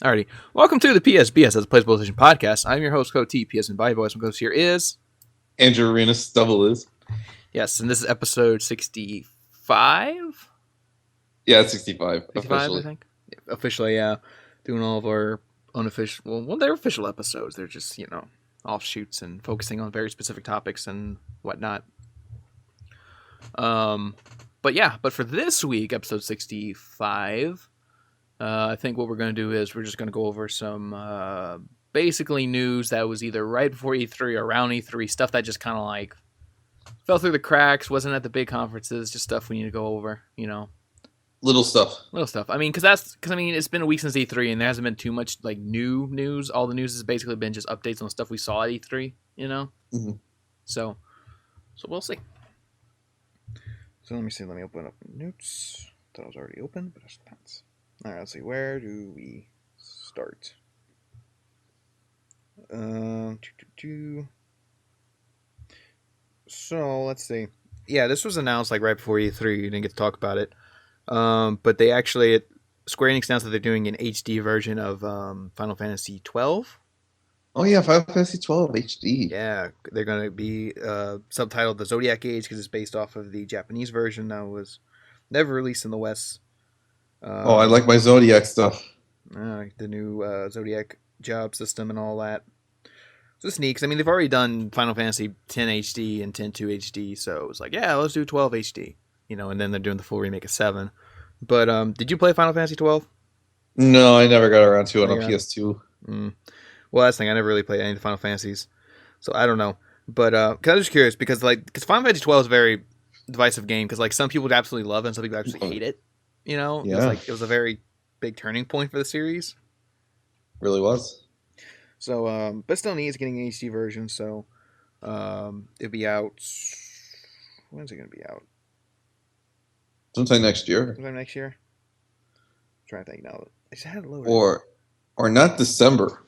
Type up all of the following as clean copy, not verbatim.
Alrighty. Welcome to the PSBS, as a Plays PlayStation podcast. I'm your host, Code T. PS and Body Boys. My host here is... Andrew Arenas, double is. Yes, and this is episode 65? Yeah, it's 65, 65, officially. I think. Yeah, officially, yeah. Doing all of our unofficial... Well, they're official episodes. They're just, offshoots and focusing on very specific topics and whatnot. But for this week, episode 65... I think what we're going to do is we're just going to go over some basically news that was either right before E3 or around E3, stuff that just kind of like fell through the cracks, wasn't at the big conferences, just stuff we need to go over, Little stuff. I mean, because it's been a week since E3 and there hasn't been too much like new news. All the news has basically been just updates on stuff we saw at E3, Mm-hmm. So we'll see. So let me see. Let me open up notes. Thought it was already open, but it's not. All right, let's see. Where do we start? So let's see. Yeah, this was announced like right before E3. You didn't get to talk about it, but they actually Square Enix announced that they're doing an HD version of Final Fantasy 12. Oh yeah, Final Fantasy 12 HD. Yeah, they're gonna be subtitled the Zodiac Age because it's based off of the Japanese version that was never released in the West. I like my Zodiac stuff. The new Zodiac job system and all that. So it's neat because they've already done Final Fantasy 10 HD and 10.2 HD, so it's like, yeah, let's do 12 HD, and then they're doing the full remake of 7. But did you play Final Fantasy 12? No, I never got around to it on PS2. Well, that's the thing. I never really played any of the Final Fantasies, so I don't know. But I was just curious because Final Fantasy 12 is a very divisive game because some people would absolutely love it and some people absolutely hate it. Yeah. It was a very big turning point for the series. Really was. So, but still needs getting an HD version. So, it'll be out. When's it going to be out? Sometime next year. Sometime next year. I'm trying to think now. I just had it loaded. Or not December.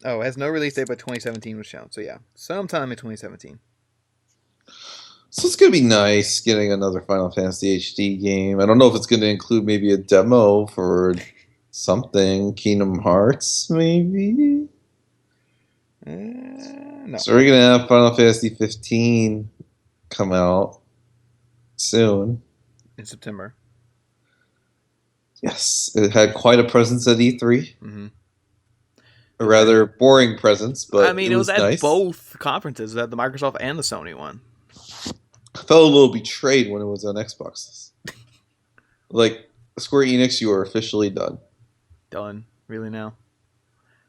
Oh, it has no release date, but 2017 was shown. So yeah, sometime in 2017. So it's going to be nice getting another Final Fantasy HD game. I don't know if it's going to include maybe a demo for something. Kingdom Hearts, maybe? No. So we're going to have Final Fantasy 15 come out soon. In September. Yes, it had quite a presence at E3. Mm-hmm. A rather boring presence, but it was at nice. Both conferences, at the Microsoft and the Sony one. I felt a little betrayed when it was on Xboxes. Like, Square Enix, you are officially done. Done? Really now?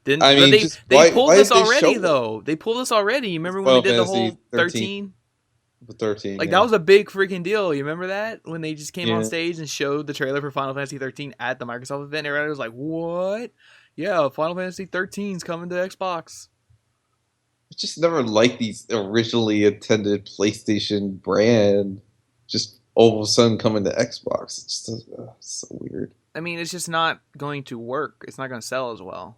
They pulled this already, though. They pulled this already. You remember when they did the whole 13? The 13. That was a big freaking deal. You remember that? When they just came on stage and showed the trailer for Final Fantasy 13 at the Microsoft event, everybody was like, what? Yeah, Final Fantasy 13's coming to Xbox. I just never liked these originally intended PlayStation brand just all of a sudden coming to Xbox. It's just so weird. It's just not going to work. It's not going to sell as well.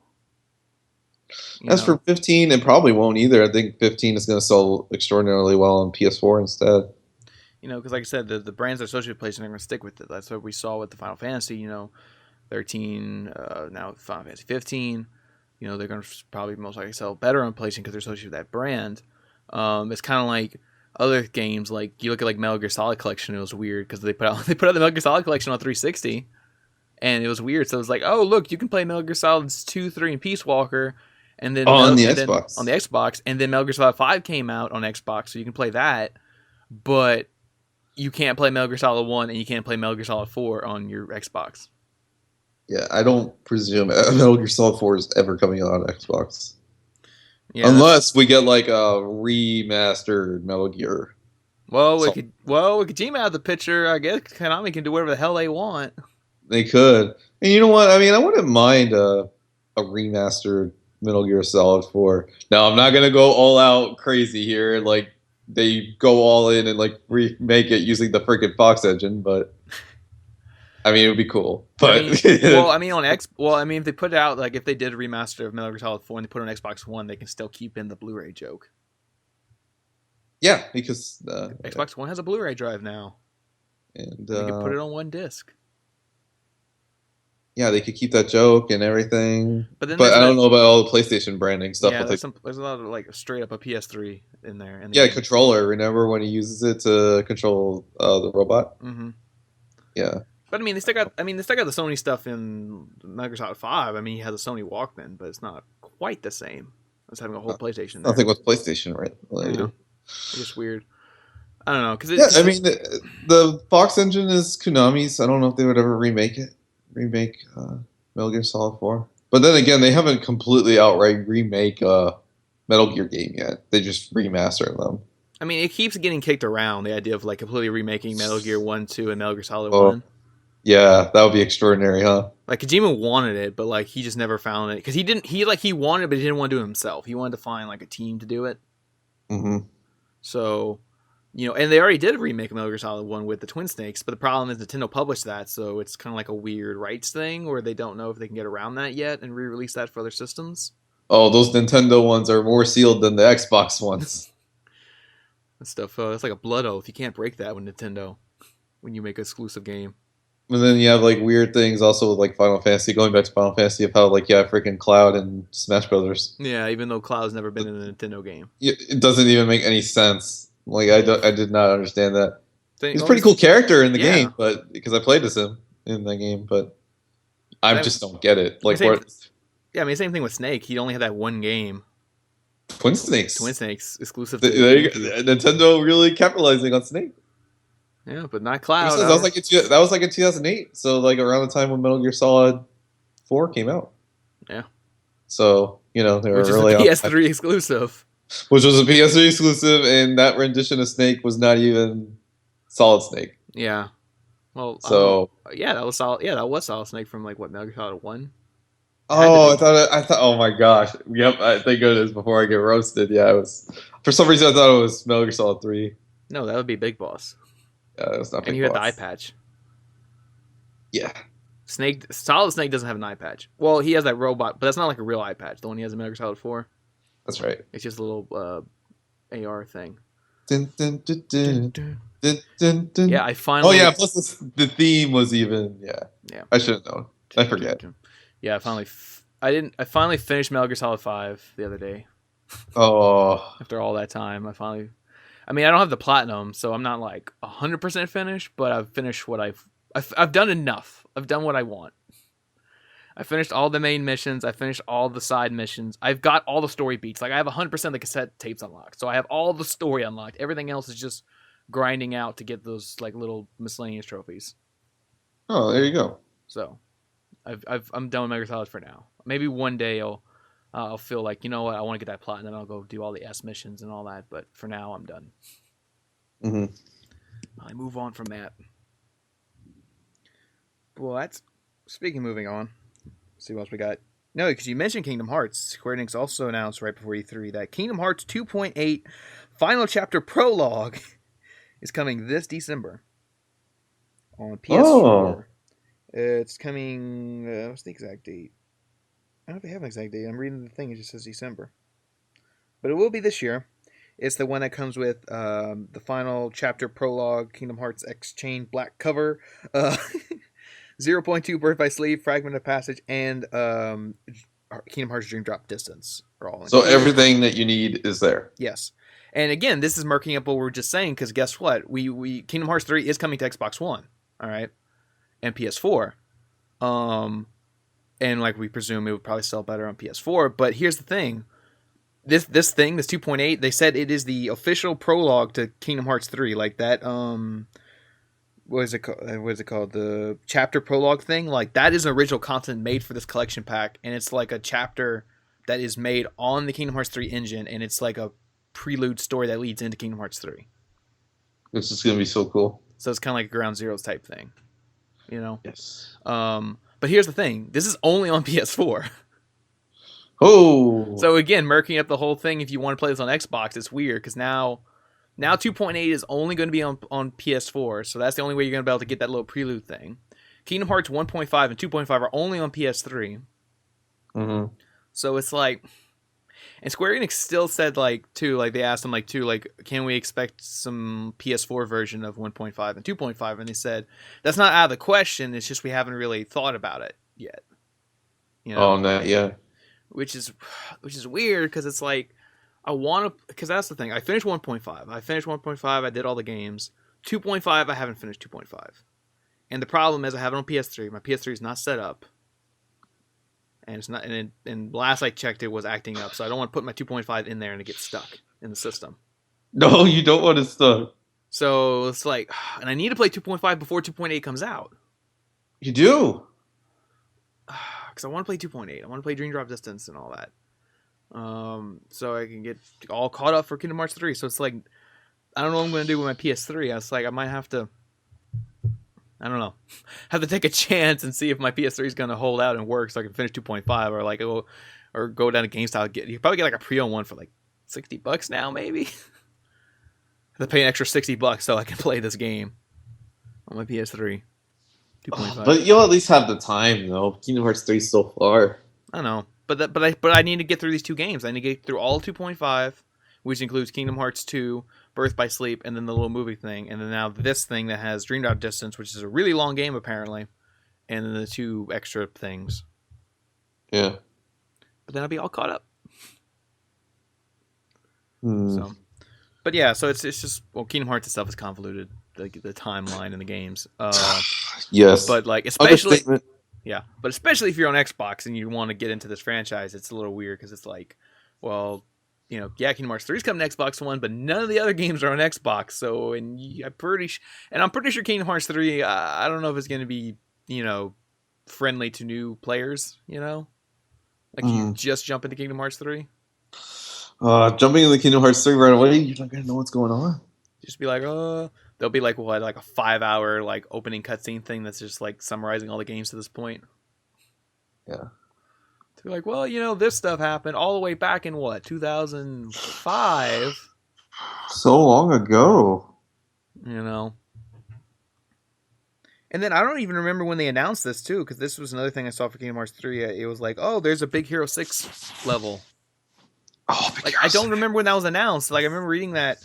As for 15, it probably won't either. I think 15 is going to sell extraordinarily well on PS4 instead. Because like I said, the brands that are associated with PlayStation are going to stick with it. That's what we saw with the Final Fantasy, 13, now Final Fantasy 15. They're going to probably most likely sell better on PlayStation because they're associated with that brand. It's kind of like other games, like you look at like Metal Gear Solid Collection. It was weird because they put out the Metal Gear Solid Collection on 360, and it was weird. So it was like, oh look, you can play Metal Gear Solid 2, 3, and Peace Walker, and then on the Xbox. And then Metal Gear Solid 5 came out on Xbox, so you can play that, but you can't play Metal Gear Solid 1 and you can't play Metal Gear Solid 4 on your Xbox. Yeah, I don't presume Metal Gear Solid 4 is ever coming out on Xbox. Yeah, unless we get like a remastered Metal Gear. With Kojima out of the picture, I guess Konami can do whatever the hell they want. They could. And you know what? I wouldn't mind a remastered Metal Gear Solid 4. Now, I'm not going to go all out crazy here. Like, they go all in and like remake it using the freaking Fox engine, but... it would be cool, but if they put it out, like if they did a remaster of Metal Gear Solid 4 and they put it on Xbox One, they can still keep in the Blu-ray joke. Yeah, because Xbox One has a Blu-ray drive now, and you can put it on one disc. yeah, they could keep that joke and everything. But then But there's I that. don't know about all the PlayStation branding stuff. Yeah, But they, there's a lot of like straight up a PS3 in there in the yeah, game. controller. Remember when he uses it to control the robot? Hmm. Yeah. But I mean, they still got the Sony stuff in Metal Gear Solid 5. I mean, he has a Sony Walkman, but it's not quite the same as having a whole PlayStation there. Nothing with PlayStation, right? Yeah, Like, it's just weird. I don't know yeah, I because mean, the Fox engine is Konami's. I don't know if they would ever remake Metal Gear Solid 4. But then again, they haven't completely outright remake Metal Gear game yet. They just remaster them. I mean, it keeps getting kicked around, the idea of like completely remaking Metal Gear 1, 2, and Metal Gear Solid Oh, 1. yeah, that would be extraordinary, huh? Like Kojima wanted it, but like he just never found it because he wanted it, but he didn't want to do it himself. He wanted to find like a team to do it. Hmm. So, and they already did a remake of Metal Gear Solid 1 with the Twin Snakes, but the problem is Nintendo published that, so it's kind of like a weird rights thing where they don't know if they can get around that yet and re-release that for other systems. Oh, those Nintendo ones are more sealed than the Xbox ones. And stuff. It's like a blood oath. You can't break that with Nintendo when you make an exclusive game. And then you have like weird things also with like Final Fantasy, going back to Final Fantasy of how like yeah, freaking Cloud and Smash Brothers. Yeah, even though Cloud's never been in a Nintendo game. It doesn't even make any sense. Like I did not understand that. He's a Only, pretty cool character in the yeah. game, but because I played as him in the game, but I Same, just don't get it. Like same, what yeah, I mean, same thing with Snake. He only had that one game, Twin Snakes. Twin Snakes, exclusive There to you GameCube. go. Nintendo really capitalizing on Snake. Yeah, but not That Cloud. was like in 2008. So like around the time when Metal Gear Solid 4 came out. Yeah. So they were Which is really a on, PS3 exclusive. which was a PS3 exclusive, and that rendition of Snake was not even Solid Snake. Yeah. Well, So yeah, that was solid. Yeah, that was Solid Snake from like what Metal Gear Solid 1. oh, I thought. Oh my gosh. Yep. Thank goodness before I get roasted. Yeah, it was. For some reason, I thought it was Metal Gear Solid 3. No, that would be Big Boss. Yeah, it was not And Big you had the eye Boss. patch. Yeah, Solid Snake doesn't have an eye patch. Well, he has that robot, but that's not like a real eye patch. The one he has in Metal Gear Solid 4. that's right. It's just a little AR thing. Dun, dun, dun, dun, dun, dun, dun. Yeah, I finally. Oh yeah. Plus the theme was even. Yeah. Yeah. I should have known. I forget. Yeah, I finally finished Metal Gear Solid 5 the other day. Oh. After all that time, I mean, I don't have the platinum, so I'm not like 100% finished, but I've finished what I've done enough. I've done what I want. I finished all the main missions. I finished all the side missions. I've got all the story beats. Like I have 100% of the cassette tapes unlocked, so I have all the story unlocked. Everything else is just grinding out to get those like little miscellaneous trophies. Oh, there you go. So, I'm done with Metal Gear Solid for now. Maybe one day I'll feel like, you know what, I want to get that platinum. I'll go do all the S missions and all that. But for now, I'm done. Mm-hmm. I move on from that. Well, that's speaking. Moving on. Let's see what else we got. No, because you mentioned Kingdom Hearts. Square Enix also announced right before E3 that Kingdom Hearts 2.8 Final Chapter Prologue is coming this December on PS4. Oh. It's coming. What's the exact date? I don't know if they have an exact date. I'm reading the thing. It just says December, but it will be this year. It's the one that comes with the Final Chapter Prologue, Kingdom Hearts X Chain Black cover, 0.2 Birth by Sleep, Fragment of Passage, and Kingdom Hearts Dream Drop Distance are all So included. everything that you need is there. Yes. And again, this is murking up what we were just saying, because guess what? We Kingdom Hearts 3 is coming to Xbox One, all right, and PS4. And like we presume it would probably sell better on PS4. But here's the thing. This 2.8, they said it is the official prologue to Kingdom Hearts 3. Like that, what is it called? The chapter prologue thing? Like that is original content made for this collection pack. And it's like a chapter that is made on the Kingdom Hearts 3 engine. And it's like a prelude story that leads into Kingdom Hearts 3. This is going to be so cool. So it's kind of like a Ground Zeroes type thing, you know? Yes. But here's the thing. This is only on PS4. Oh. So again, murking up the whole thing. If you want to play this on Xbox, it's weird because now 2.8 is only going to be on PS4. So that's the only way you're going to be able to get that little prelude thing. Kingdom Hearts 1.5 and 2.5 are only on PS3. Mm-hmm. So it's like, and Square Enix still said they asked them can we expect some PS4 version of 1.5 and 2.5? And they said that's not out of the question. It's just we haven't really thought about it yet. Oh, no, yeah. Which is weird because it's like I want to, because that's the thing. I finished 1.5. I finished 1.5. I did all the games. 2.5. I haven't finished 2.5. And the problem is I have it on PS3. My PS3 is not set up. And it's not. And last I checked, it was acting up. So I don't want to put my 2.5 in there and it gets stuck in the system. No, you don't want to stop. So it's like, and I need to play 2.5 before 2.8 comes out. You do? Because I want to play 2.8. I want to play Dream Drop Distance and all that. So I can get all caught up for Kingdom Hearts 3. So it's like, I don't know what I'm going to do with my PS3. I was like, I might have to, I don't know, have to take a chance and see if my PS3 is going to hold out and work so I can finish 2.5 or like go down to GameStop. You probably get like a pre-owned one for like $60 now, maybe. I have to pay an extra $60 so I can play this game on my PS3. 2.5. But you'll at least have the time, though. Kingdom Hearts 3 is so far. I know, but I need to get through these two games. I need to get through all 2.5, which includes Kingdom Hearts 2, Birth by Sleep, and then the little movie thing, and then now this thing that has Dream Drop Distance, which is a really long game apparently, and then the two extra things. Yeah. But then I'll be all caught up. Hmm. So, but yeah, so it's just, well, Kingdom Hearts itself is convoluted, the timeline in the games. Yes. But like especially if you're on Xbox and you want to get into this franchise, it's a little weird because it's like, well, Kingdom Hearts 3 is coming to Xbox One, but none of the other games are on Xbox. So, I'm pretty sure Kingdom Hearts 3, I don't know if it's going to be, friendly to new players. Like you just jump into Kingdom Hearts 3. Jumping into Kingdom Hearts 3 right away, you're not gonna know what's going on. Just be like, there'll be like a 5-hour like opening cutscene thing that's just like summarizing all the games to this point. Yeah. To be like, well, this stuff happened all the way back in 2005. So long ago. And then I don't even remember when they announced this too, because this was another thing I saw for Kingdom Hearts 3. It was like, oh, there's a Big Hero 6 level. Oh, like I don't remember when that was announced. Like I remember reading that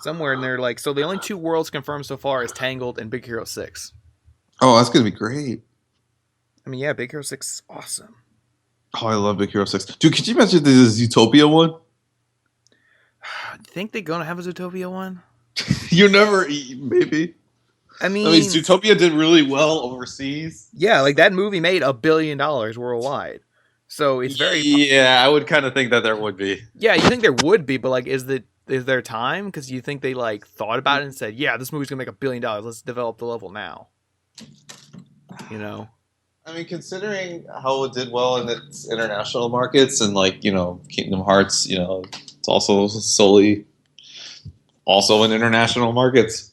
somewhere, and they're like, so the only two worlds confirmed so far is Tangled and Big Hero 6. Oh, that's gonna be great. I mean, yeah, Big Hero 6 is awesome. Oh, I love Big Hero 6. Dude, could you imagine this Zootopia one? Think they're gonna have a Zootopia one? You never, maybe. I mean, Zootopia did really well overseas. Yeah, like that movie made $1 billion worldwide. So it's very... Yeah, I would kind of think that there would be. Yeah, you think there would be, but like, is there time? Because you think they like thought about it and said, yeah, this movie's gonna make $1 billion. Let's develop the level now. I mean, considering how it did well in its international markets and like, Kingdom Hearts, it's also solely also in international markets.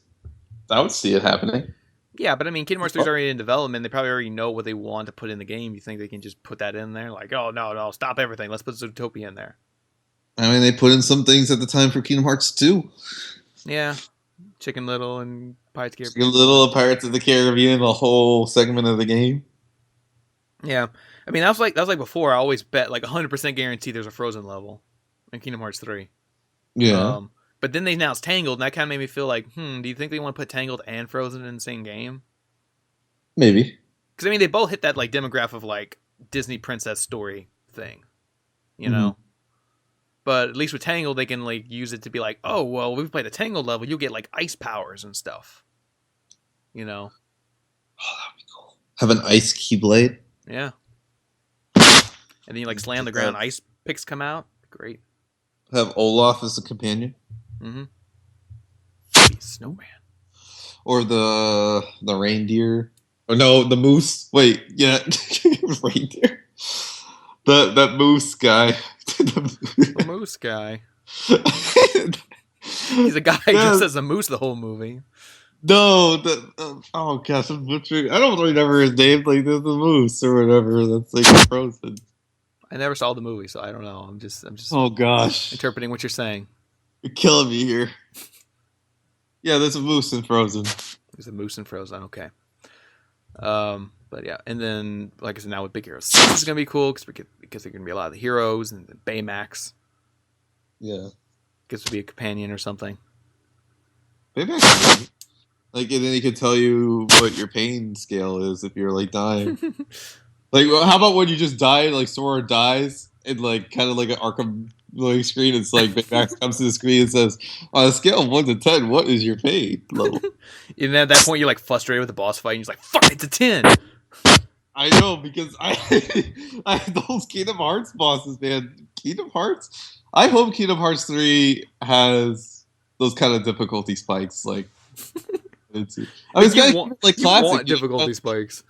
I would see it happening. Yeah, but I mean, Kingdom Hearts 3 is already in development. They probably already know what they want to put in the game. You think they can just put that in there? Like, oh, no, stop everything. Let's put Zootopia in there. I mean, they put in some things at the time for Kingdom Hearts 2. Yeah. Chicken Little and Pirates of the Caribbean. Chicken Little, Pirates of the Caribbean, the whole segment of the game. Yeah. I mean, that was like before. I always bet like 100% guarantee there's a Frozen level in Kingdom Hearts 3. Yeah. But then they announced Tangled, and that kind of made me feel like, do you think they want to put Tangled and Frozen in the same game? Maybe. Because, I mean, they both hit that, like, demographic of, like, Disney princess story thing, know? But at least with Tangled, they can, like, use it to be like, oh, well, we play the Tangled level, you'll get, like, ice powers and stuff. Oh, that'd be cool. Have an ice keyblade? Yeah. And then you, like, slam the ground, ice picks come out. Great. Have Olaf as a companion? Mm-hmm. Snowman. Or the reindeer. Or no, the moose. Wait, yeah. Reindeer. That moose guy. The moose guy. He's a guy who just says a moose the whole movie. No, oh gosh, I'm butchering. I don't remember his name. Like the moose or whatever. That's like Frozen. I never saw the movie, so I don't know. I'm just. Oh gosh, interpreting what you're saying. You're killing me here. Yeah, there's a moose in Frozen. There's a moose in Frozen. Okay. But yeah, and then like I said, now with Big Hero 6 is gonna be cool because there's gonna be a lot of the heroes and the Baymax. Yeah. Guess would be a companion or something. Baymax. Like, and then he could tell you what your pain scale is if you're like dying. Like, how about when you just die, like Sora dies, and like kind of like an Arkham like screen? It's like Max comes to the screen and says, "On a scale of 1 to 10, what is your pain level?" And at that point, you're like frustrated with the boss fight, and you're like, "Fuck, it's a 10." I know because I those Kingdom Hearts bosses, man. Kingdom Hearts. I hope Kingdom Hearts 3 has those kind of difficulty spikes. Like, it's, I mean, it's kind of like you classic. want difficulty spikes.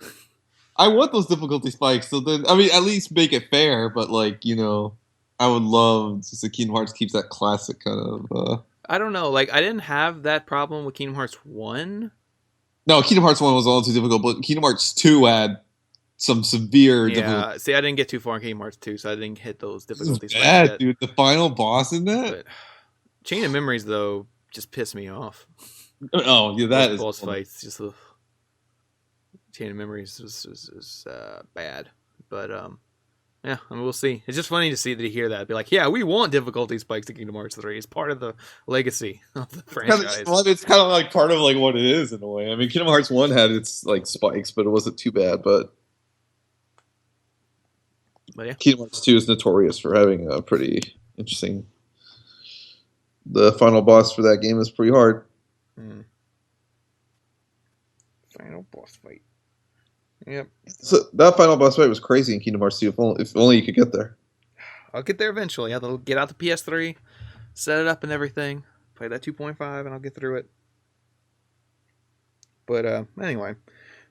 I want those difficulty spikes. So then, I mean, at least make it fair. But like, I would love just the Kingdom Hearts keeps that classic kind of. I don't know. Like, I didn't have that problem with Kingdom Hearts 1. No, Kingdom Hearts 1 was all too difficult, but Kingdom Hearts 2 had some severe difficulty. Yeah, see, I didn't get too far in Kingdom Hearts 2, so I didn't hit those difficulties. Bad, dude. The final boss in that? But Chain of Memories, though, just pissed me off. Oh, yeah, that is boss fights. Just Chain of Memories is bad. But, yeah, I mean, we'll see. It's just funny to hear that. Be like, yeah, we want difficulty spikes in Kingdom Hearts 3. It's part of the legacy of the franchise. It's kind of like part of like what it is in a way. I mean, Kingdom Hearts 1 had its like spikes, but it wasn't too bad. But yeah. Kingdom Hearts 2 is notorious for having a pretty interesting. The final boss for that game is pretty hard. Final boss fight. Yep. So that final boss fight was crazy in Kingdom Hearts 2. If only you could get there. I'll get there eventually. I'll get out the PS3, set it up and everything, play that 2.5, and I'll get through it. But anyway.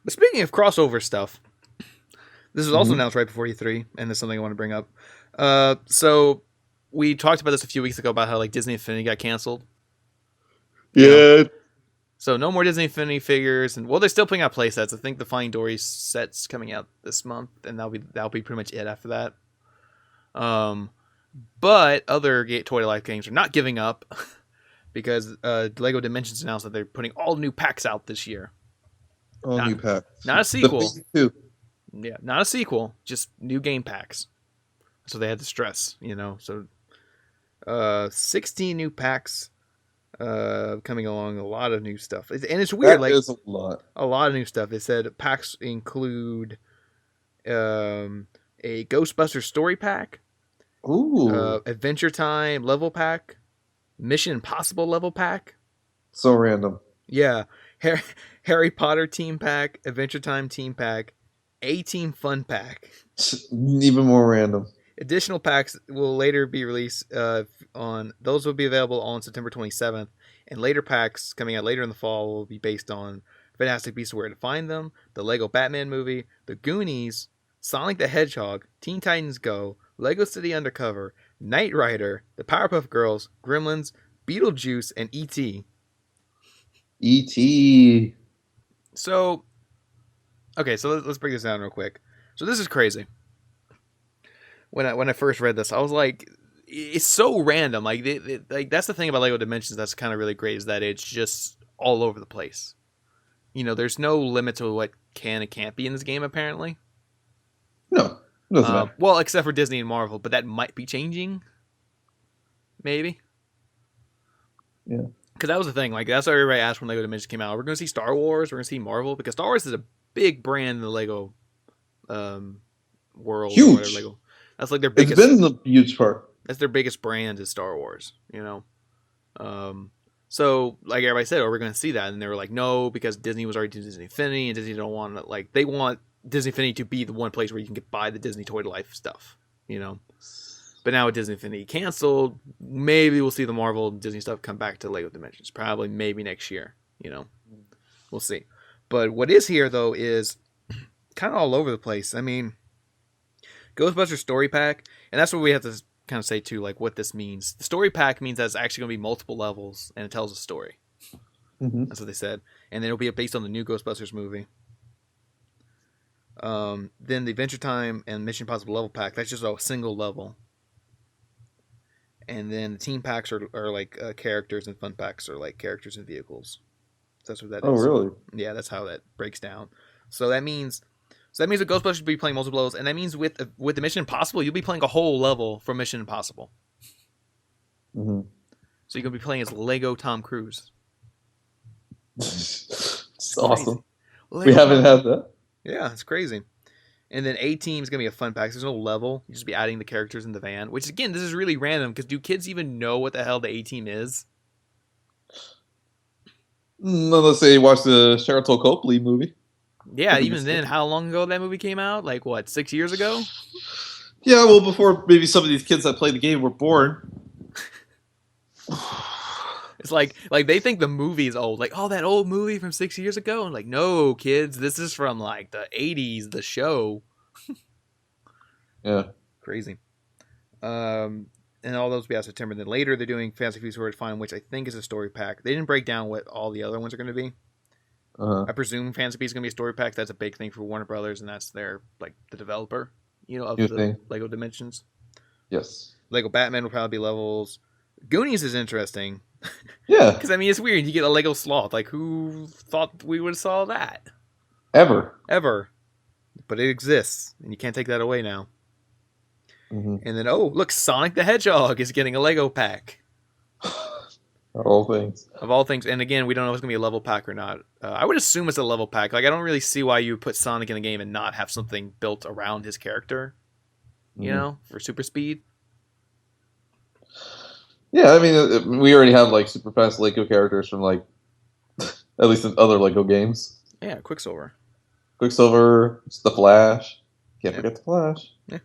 But speaking of crossover stuff, this was also announced right before E3, and there's something I want to bring up. So we talked about this a few weeks ago about how like Disney Infinity got canceled. Yeah. So no more Disney Infinity figures, and they're still putting out play sets. I think the Flying Dory set's coming out this month, and that'll be pretty much it after that. But other Toy to Life games are not giving up because Lego Dimensions announced that they're putting all new packs out this year. New packs. Not a sequel. Yeah, not a sequel, just new game packs. So they had to stress, So 16 new packs coming along, a lot of new stuff. And it's weird. That is a lot of new stuff. It said packs include a Ghostbuster story pack, Adventure Time level pack, Mission Impossible level pack. So random. Yeah. Harry Potter team pack, Adventure Time team pack, A-Team fun pack. Even more random. Additional packs will later be released those will be available on September 27th, and later packs coming out later in the fall will be based on Fantastic Beasts: Where to Find Them, the Lego Batman movie, the Goonies, Sonic the Hedgehog, Teen Titans Go, Lego City Undercover, Knight Rider, the Powerpuff Girls, Gremlins, Beetlejuice, and E.T. E.T. So, okay, so let's break this down real quick. So this is crazy. When I first read this, I was like, it's so random. Like, that's the thing about Lego Dimensions that's kind of really great, is that it's just all over the place. There's no limit to what can and can't be in this game, apparently. No. Doesn't matter. Well, except for Disney and Marvel, but that might be changing. Maybe. Yeah. Because that was the thing. Like, that's what everybody asked when Lego Dimensions came out. We're going to see Star Wars. We're going to see Marvel. Because Star Wars is a big brand in the Lego world. Huge. Or whatever, Lego. That's like their biggest. It's been the huge part. That's their biggest brand is Star Wars. So like everybody said, we're going to see that, and they were like, no, because Disney was already doing Disney Infinity, and Disney don't want to, like, they want Disney Infinity to be the one place where you can buy the Disney Toy to Life stuff. But now with Disney Infinity canceled, maybe we'll see the Marvel and Disney stuff come back to Lego Dimensions. Probably maybe next year. We'll see. But what is here though is kind of all over the place. I mean, Ghostbuster Story Pack, and that's what we have to kind of say too, like what this means. The Story Pack means that it's actually going to be multiple levels, and it tells a story. Mm-hmm. That's what they said. And then it'll be based on the new Ghostbusters movie. Then the Adventure Time and Mission Impossible level pack, that's just a single level. And then the team packs are like characters, and fun packs are like characters and vehicles. So that's what that is. Oh, really? Yeah, that's how that breaks down. So that means with Ghostbusters you'll be playing multiple levels, and that means with the Mission Impossible you'll be playing a whole level from Mission Impossible. Mm-hmm. So you're gonna be playing as Lego Tom Cruise. It's awesome. Lego We haven't had that. Yeah, it's crazy. And then A Team is gonna be a fun pack. There's no level. You just be adding the characters in the van. Which again, this is really random because do kids even know what the hell the A Team is? Let's say you watch the Charlton Copley movie. Yeah, even then, how long ago that movie came out? Like what, 6 years ago? Yeah, well, before maybe some of these kids that play the game were born. It's like they think the movie is old. Like, oh, that old movie from 6 years ago? And like, no, kids, this is from like the 80s, the show. Yeah. Crazy. And all those will be out September. Then later they're doing Fantasy Feast Where It's Fine, which I think is a story pack. They didn't break down what all the other ones are going to be. I presume Fantasy Feast is going to be a story pack. That's a big thing for Warner Brothers, and that's their, like, the developer, of the Lego Dimensions. Yes. Lego Batman will probably be levels. Goonies is interesting. Yeah. Because, I mean, it's weird. You get a Lego Sloth. Like, who thought we would have saw that? Ever. But it exists, and you can't take that away now. Mm-hmm. And then, oh, look, Sonic the Hedgehog is getting a Lego pack. Of all things. Of all things. And again, we don't know if it's going to be a level pack or not. I would assume it's a level pack. Like, I don't really see why you put Sonic in the game and not have something built around his character, for super speed. Yeah, I mean, we already have, like, super fast Lego characters from, like, at least in other Lego games. Yeah, Quicksilver, the Flash. Can't forget the Flash. Yeah.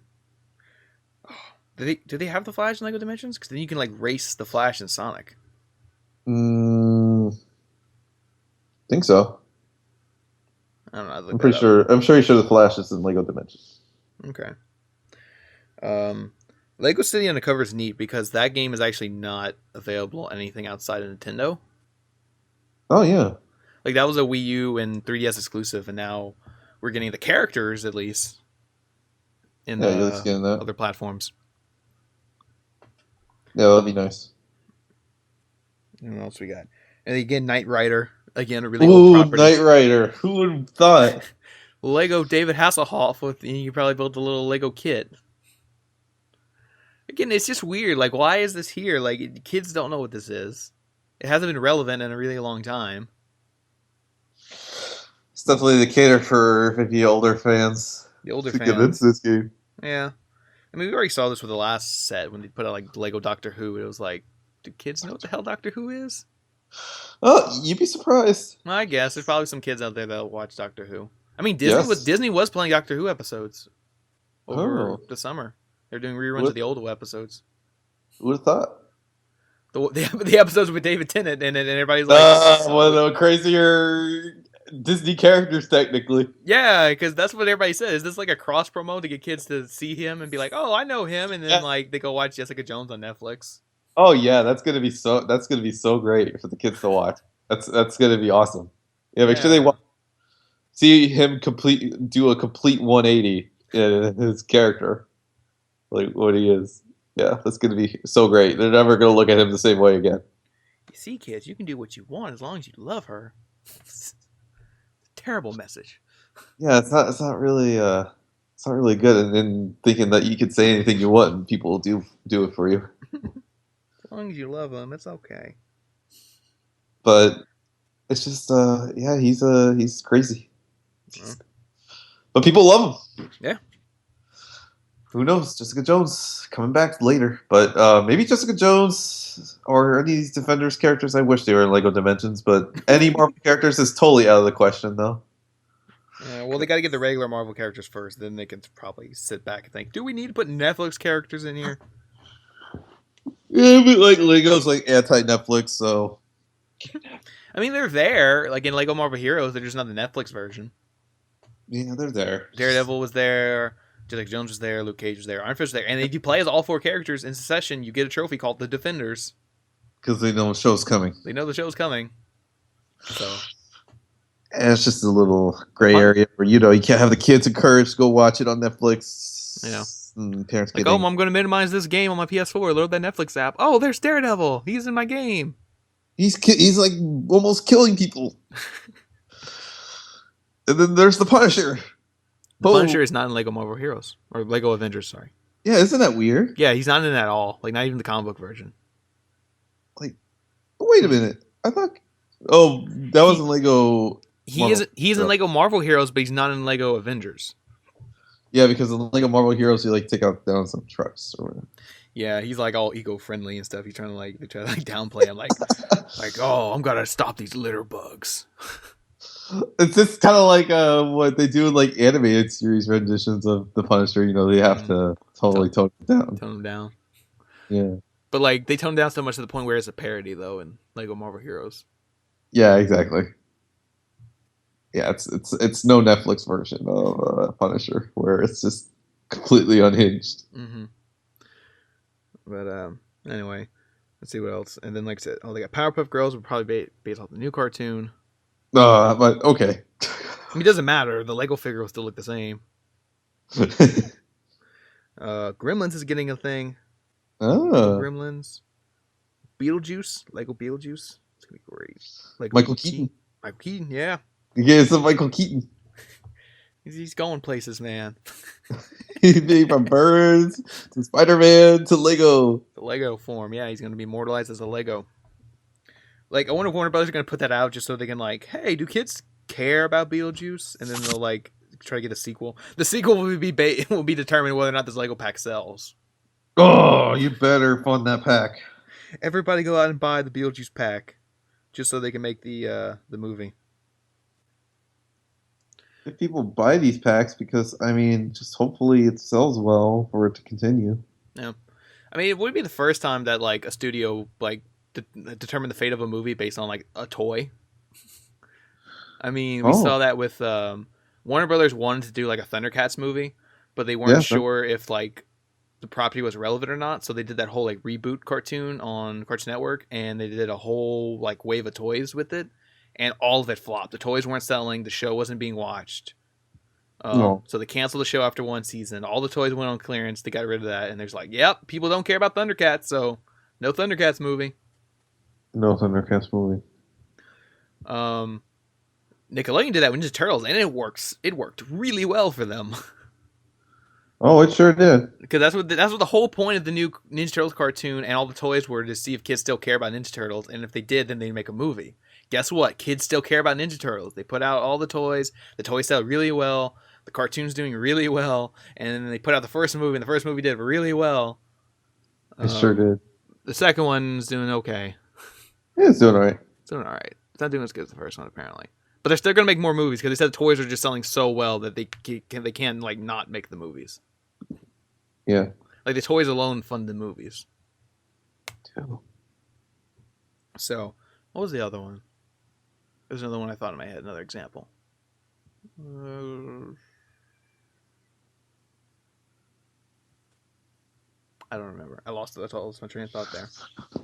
Do they have the Flash in Lego Dimensions? Because then you can, like, race the Flash and Sonic. Think so. I don't know. I'm pretty sure. I'm sure the Flash is in Lego Dimensions. Okay. Lego City Undercover is neat because that game is actually not available on anything outside of Nintendo. Oh yeah. Like that was a Wii U and 3DS exclusive, and now we're getting the characters at least in other platforms. Yeah, that'd be nice. And what else we got? And again, Knight Rider. Again, a really old property. Knight Rider. Who would have thought? Lego David Hasselhoff with you probably built a little Lego kit. Again, it's just weird. Like, why is this here? Like, kids don't know what this is. It hasn't been relevant in a really long time. It's definitely the cater for maybe older fans. The older fans. To get into this game. Yeah. I mean, we already saw this with the last set when they put out, like, Lego Doctor Who. It was like, do kids know what the hell Doctor Who is? Oh, you'd be surprised. I guess. There's probably some kids out there that'll watch Doctor Who. I mean, Disney was playing Doctor Who episodes over the summer. They're doing reruns of the old episodes. Who would have thought? The episodes with David Tennant and everybody's like... one of the crazier Disney characters, technically. Yeah, because that's what everybody says. Is this like a cross promo to get kids to see him and be like, oh, I know him, and then like they go watch Jessica Jones on Netflix? Oh yeah, that's gonna be so great for the kids to watch. That's gonna be awesome. Yeah, make sure they see him do a complete 180 in his character. Like what he is. Yeah, that's going to be so great. They're never going to look at him the same way again. You see, kids, you can do what you want as long as you love her. Terrible message. Yeah, it's not really good. And thinking that you could say anything you want and people will do it for you. As long as you love him, it's okay. But it's just he's crazy. But people love him. Yeah. Who knows? Jessica Jones coming back later. But maybe Jessica Jones or any of these Defenders characters. I wish they were in Lego Dimensions, but any Marvel characters is totally out of the question, though. Well, they got to get the regular Marvel characters first. Then they can probably sit back and think, do we need to put Netflix characters in here? Yeah, but like Lego's like anti-Netflix, so... I mean, they're there. Like in Lego Marvel Heroes, they're just not the Netflix version. Yeah, they're there. Daredevil was there. Jessica Jones was there, Luke Cage was there, Iron Fist was there, and if you play as all four characters in succession, you get a trophy called the Defenders. Because they know the show's coming. They know the show's coming. So, and it's just a little gray area where you can't have the kids encouraged to go watch it on Netflix. Parents like, I'm going to minimize this game on my PS4. Load that Netflix app. Oh, there's Daredevil. He's in my game. He's like almost killing people. And then there's the Punisher. The Punisher is not in Lego Marvel Heroes. Or Lego Avengers, sorry. Yeah, isn't that weird? Yeah, he's not in that at all. Like, not even the comic book version. Like, wait a minute. I thought... Oh, that was in Lego... He's in Lego Marvel Heroes, but he's not in Lego Avengers. Yeah, because in Lego Marvel Heroes, you like take out down some trucks or whatever. Yeah, he's like all eco-friendly and stuff. He's trying to like they try to like downplay him, like oh, I'm gonna stop these litter bugs. It's just kind of like what they do in like animated series renditions of the Punisher. You know, they have to totally tone it down. Tone him down. Yeah. But like they tone down so much to the point where it's a parody though in Lego Marvel Heroes. Yeah, exactly. Yeah, it's no Netflix version of Punisher where it's just completely unhinged. Mm-hmm. But anyway, let's see what else. And then like I said, oh, they got Powerpuff Girls would probably be based off the new cartoon. But okay. I mean, it doesn't matter. The Lego figure will still look the same. Gremlins is getting a thing. Oh. Gremlins. Beetlejuice. Lego Beetlejuice. It's gonna be great. Lego Michael Keaton. Michael Keaton, yeah. Yeah, it's a Michael Keaton. He's going places, man. He's made from birds to Spider-Man to Lego. The Lego form, yeah. He's gonna be immortalized as a Lego. Like, I wonder if Warner Brothers are gonna put that out just so they can like, hey, do kids care about Beetlejuice? And then they'll like try to get a sequel. The sequel will be determined whether or not this Lego pack sells. Oh, you better fund that pack. Everybody go out and buy the Beetlejuice pack, just so they can make the movie. If people buy these packs, because I mean, just hopefully it sells well for it to continue. Yeah, I mean, it would be the first time that like a studio like determined the fate of a movie based on like a toy. I mean, we saw that with Warner Brothers wanted to do like a Thundercats movie, but they weren't sure if like the property was relevant or not. So they did that whole like reboot cartoon on Cartoon Network, and they did a whole like wave of toys with it, and all of it flopped. The toys weren't selling. The show wasn't being watched. So they canceled the show after one season. All the toys went on clearance. They got rid of that, and there's like, yep, people don't care about Thundercats, so no Thundercats movie. No Thundercats movie. Nickelodeon did that with Ninja Turtles, and it works. It worked really well for them. Oh, it sure did. Because that's what the whole point of the new Ninja Turtles cartoon and all the toys were, to see if kids still care about Ninja Turtles, and if they did, then they'd make a movie. Guess what? Kids still care about Ninja Turtles. They put out all the toys. The toys sell really well. The cartoon's doing really well, and then they put out the first movie, and the first movie did really well. It sure did. The second one's doing okay. Yeah, it's doing all right. It's doing all right. It's not doing as good as the first one, apparently. But they're still going to make more movies because they said the toys are just selling so well that they can like not make the movies. Yeah. Like the toys alone fund the movies. Yeah. So, what was the other one? There's another one I thought in my head, another example. I don't remember. I lost my train of thought there.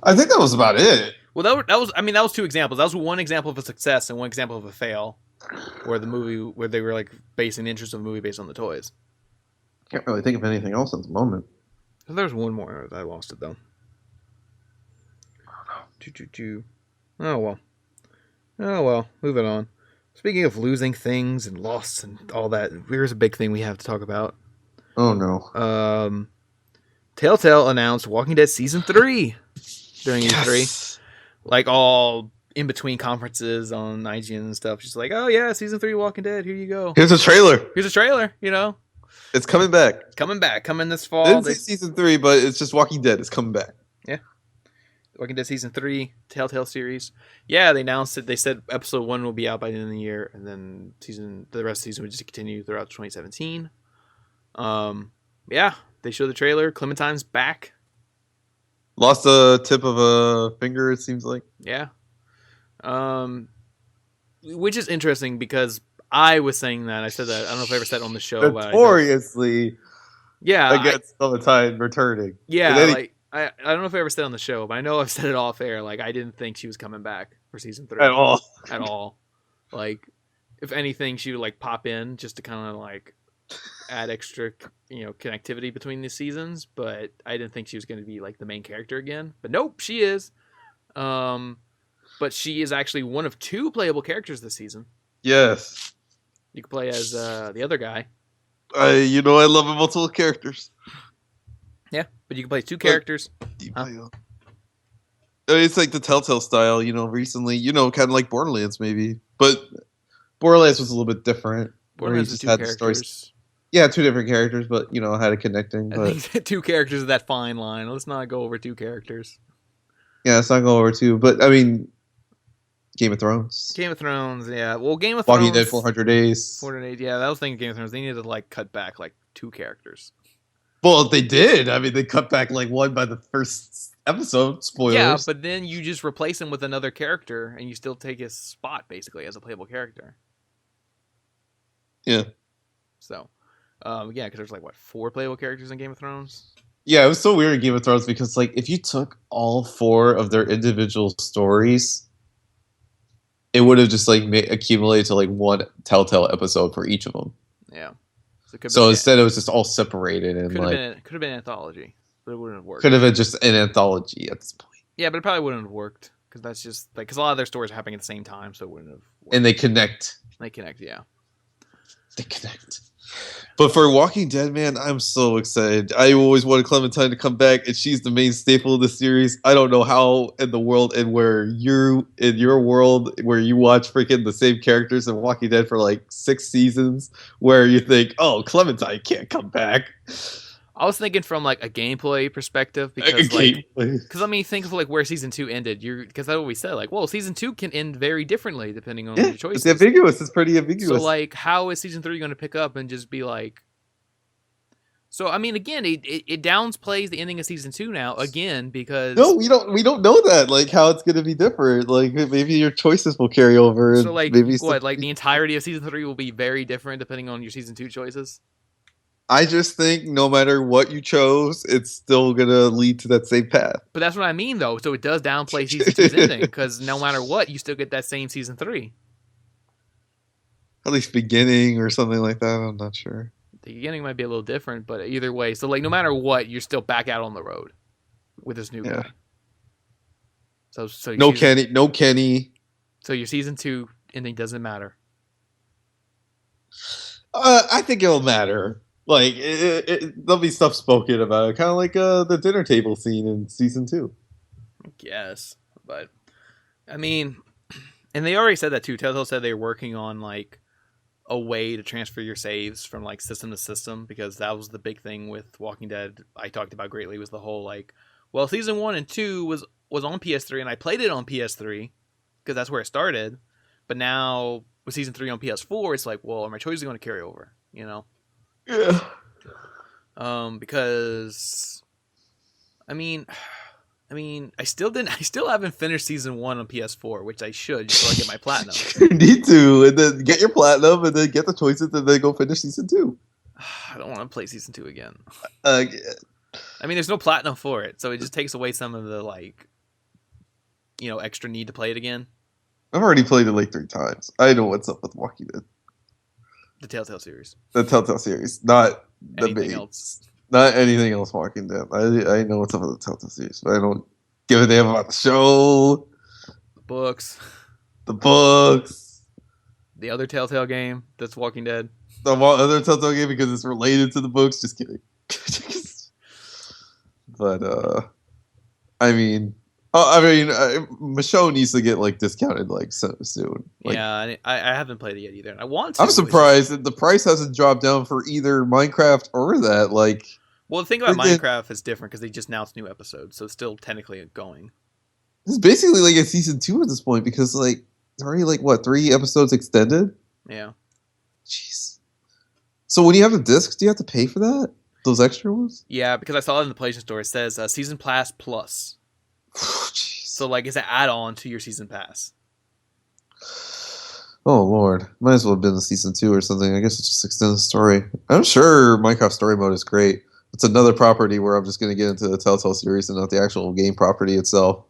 I think that was about it. Well, that was two examples. That was one example of a success and one example of a fail, where they were like basing the interest of the movie based on the toys. Can't really think of anything else at the moment. There's one more. I lost it though. Oh well. Moving on. Speaking of losing things and loss and all that, here's a big thing we have to talk about. Oh no. Telltale announced Walking Dead Season 3 during E3. Like all in between conferences on IGN and stuff. Just like, oh yeah, Season 3 Walking Dead, here you go. Here's a trailer, you know. It's coming back. It's coming back. Coming this fall. Didn't say Season 3, but it's just Walking Dead. It's coming back. Yeah. Walking Dead Season 3, Telltale series. Yeah, they announced it. They said Episode 1 will be out by the end of the year, and then the rest of the season would just continue throughout 2017. Yeah, they showed the trailer. Clementine's back. Lost a tip of a finger, it seems like. Yeah. Which is interesting because I was saying that. I said that. I don't know if I ever said it on the show. Notoriously. Yeah. Against Clementine returning. Yeah, I don't know if I ever said it on the show, but I know I've said it off air. Like, I didn't think she was coming back for Season 3. At all. At all. Like, if anything, she would, like, pop in just to kind of, like, add extra, connectivity between the seasons. But I didn't think she was going to be, like, the main character again. But nope, she is. But she is actually one of 2 playable characters this season. Yes. You can play as the other guy. I love multiple characters. Yeah, but you can play 2 characters. It's like the Telltale style, recently, kind of like Borderlands maybe. But Borderlands was a little bit different. Borderlands was 2 characters. Yeah, two different characters, but had a connecting. I But think two characters is that fine line. Let's not go over two characters. yeah, it's not going over two. But I mean, Game of Thrones, Game of Thrones, yeah. Well, Game of Walking Dead, Thrones, 400 Days. 408. Yeah, I was thinking Game of Thrones. They needed to like cut back like two characters. Well, they did. I mean, they cut back like one by the first episode. Spoilers. Yeah, but then you just replace him with another character, and you still take his spot basically as a playable character. Yeah. So, yeah, because there's like what 4 playable characters in Game of Thrones. Yeah, it was so weird in Game of Thrones because like if you took all 4 of their individual stories, it would have just like accumulated to like one Telltale episode for each of them. Yeah. So instead, it was just all separated and could like have been an anthology, but it wouldn't have worked. Could have been just an anthology at this point. Yeah, but it probably wouldn't have worked because that's just like because a lot of their stories are happening at the same time, so it wouldn't have worked. And they connect. Yeah. They connect. But for Walking Dead, man, I'm so excited. I always wanted Clementine to come back, and she's the main staple of the series. I don't know how in the world and where you in your world where you watch freaking the same characters in Walking Dead for like 6 seasons, where you think, oh, Clementine can't come back. I was thinking from like a gameplay perspective because I mean think of like where season 2 ended. Because that's what we said. Like, well, season 2 can end very differently depending on your choices. It's ambiguous. It's pretty ambiguous. So like, how is season 3 going to pick up and just be like? So I mean, again, it downplays the ending of season 2 now again because we don't know that like how it's going to be different. Like maybe your choices will carry over. So like maybe like the entirety of season 3 will be very different depending on your season 2 choices. I just think no matter what you chose, it's still going to lead to that same path. But that's what I mean, though. So it does downplay season 2's ending, because no matter what, you still get that same season 3. At least beginning or something like that, I'm not sure. The beginning might be a little different, but either way. So, like, no matter what, you're still back out on the road with this new guy. So no Kenny. So your season 2 ending doesn't matter. I think it'll matter. Like, there'll be stuff spoken about it. Kind of like the dinner table scene in season 2. I guess. But, I mean, and they already said that too. Telltale said they were working on, like, a way to transfer your saves from, like, system to system. Because that was the big thing with Walking Dead I talked about greatly was the whole, like, well, season 1 and 2 was on PS3 and I played it on PS3 because that's where it started. But now with season 3 on PS4, it's like, well, are my choices going to carry over? You know? Yeah. Because I mean, I still haven't finished season 1 on PS4, which I should just so I get my platinum. You need to, and then get your platinum, and then get the choices, and then go finish season 2. I don't want to play season 2 again. I mean, there's no platinum for it, so it just takes away some of the like, extra need to play it again. I've already played it like 3 times. I know what's up with Walking Dead. The Telltale series. The Telltale series, not the anything else. Not anything else Walking Dead. I know what's up with the Telltale series, but I don't give a damn about the show. The books. The other Telltale game that's Walking Dead. The other Telltale game because it's related to the books. Just kidding. But Michonne needs to get like discounted like soon. Like, yeah, I haven't played it yet either. I want to. I'm surprised that the price hasn't dropped down for either Minecraft or that. Like, well, the thing about Minecraft is different because they just announced new episodes, so it's still technically going. It's basically like a season 2 at this point because like it's already like 3 episodes extended. Yeah. Jeez. So when you have the discs, do you have to pay for that? Those extra ones? Yeah, because I saw it in the PlayStation Store. It says Season Pass Plus. So, like, it's an add-on to your Season Pass. Oh, Lord. Might as well have been a Season 2 or something. I guess it's just extended story. I'm sure Minecraft Story Mode is great. It's another property where I'm just going to get into the Telltale series and not the actual game property itself.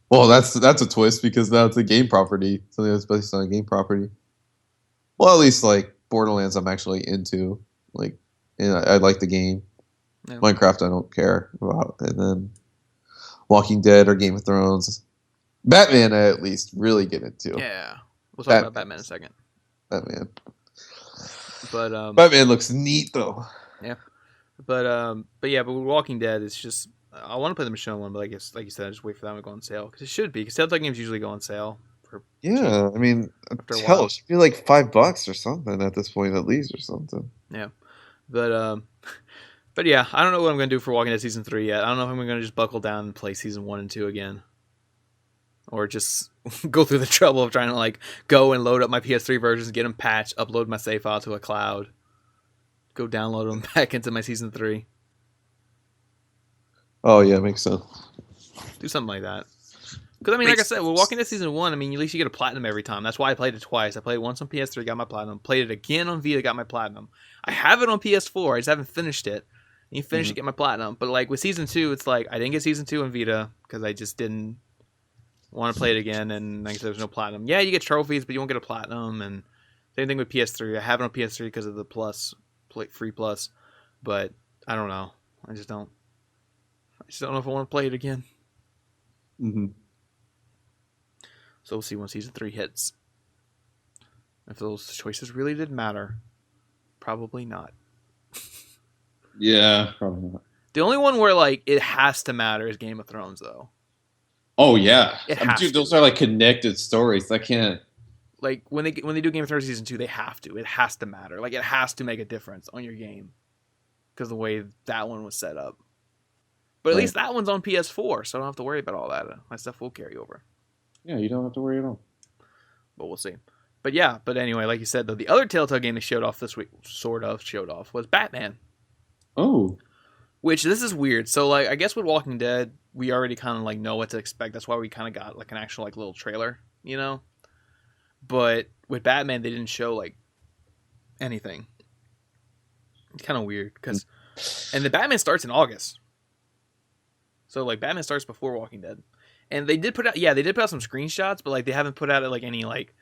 Well, that's a twist because now it's a game property. Something that's based on a game property. Well, at least, like, Borderlands I'm actually into. Like, and I like the game. Yeah. Minecraft I don't care about. And then Walking Dead or Game of Thrones. Batman I at least really get into. Yeah. We'll talk about Batman in a second. Batman. But Batman looks neat though. Yeah. But with Walking Dead it's just I want to play the Michonne one, but I guess like you said, I just wait for that one to go on sale. Because it should be. Because Telltale games usually go on sale. Yeah, I mean, hell, it should be like $5 or something at this point at least or something. Yeah, but but yeah, I don't know what I'm gonna do for Walking Dead season 3 yet. I don't know if I'm gonna just buckle down and play season 1 and 2 again, or just go through the trouble of trying to like go and load up my PS3 versions, get them patched, upload my save file to a cloud, go download them back into my season 3. Oh yeah, makes sense. Do something like that. Because, I mean, like I said, we're Walking Dead Season 1, I mean, at least you get a platinum every time. That's why I played it twice. I played it once on PS3, got my platinum. Played it again on Vita, got my platinum. I have it on PS4, I just haven't finished it. And you finish it, get my platinum. But, like, with Season 2, it's like, I didn't get Season 2 on Vita, because I just didn't want to play it again, and like I said, there's no platinum. Yeah, you get trophies, but you won't get a platinum, and same thing with PS3. I have it on PS3 because of the free plus, but I don't know. I just don't know if I want to play it again. Mm-hmm. So we'll see when season 3 hits. If those choices really did matter. Probably not. Yeah, probably not. The only one where like it has to matter is Game of Thrones, though. Oh yeah, Dude, those are like connected stories. I can't. Like when they do Game of Thrones season 2, they have to. It has to matter. Like it has to make a difference on your game because the way that one was set up. But at least that one's on PS4, so I don't have to worry about all that. My stuff will carry over. Yeah, you don't have to worry at all. But we'll see. But yeah, anyway, like you said, though, the other Telltale game they showed off this week, was Batman. Oh. Which, this is weird. So, like, I guess with Walking Dead, we already kind of, like, know what to expect. That's why we kind of got, like, an actual, like, little trailer, you know? But with Batman, they didn't show, like, anything. It's kind of weird, because... And the Batman starts in August. So, like, Batman starts before Walking Dead. And they did put out some screenshots, but like they haven't put out like any like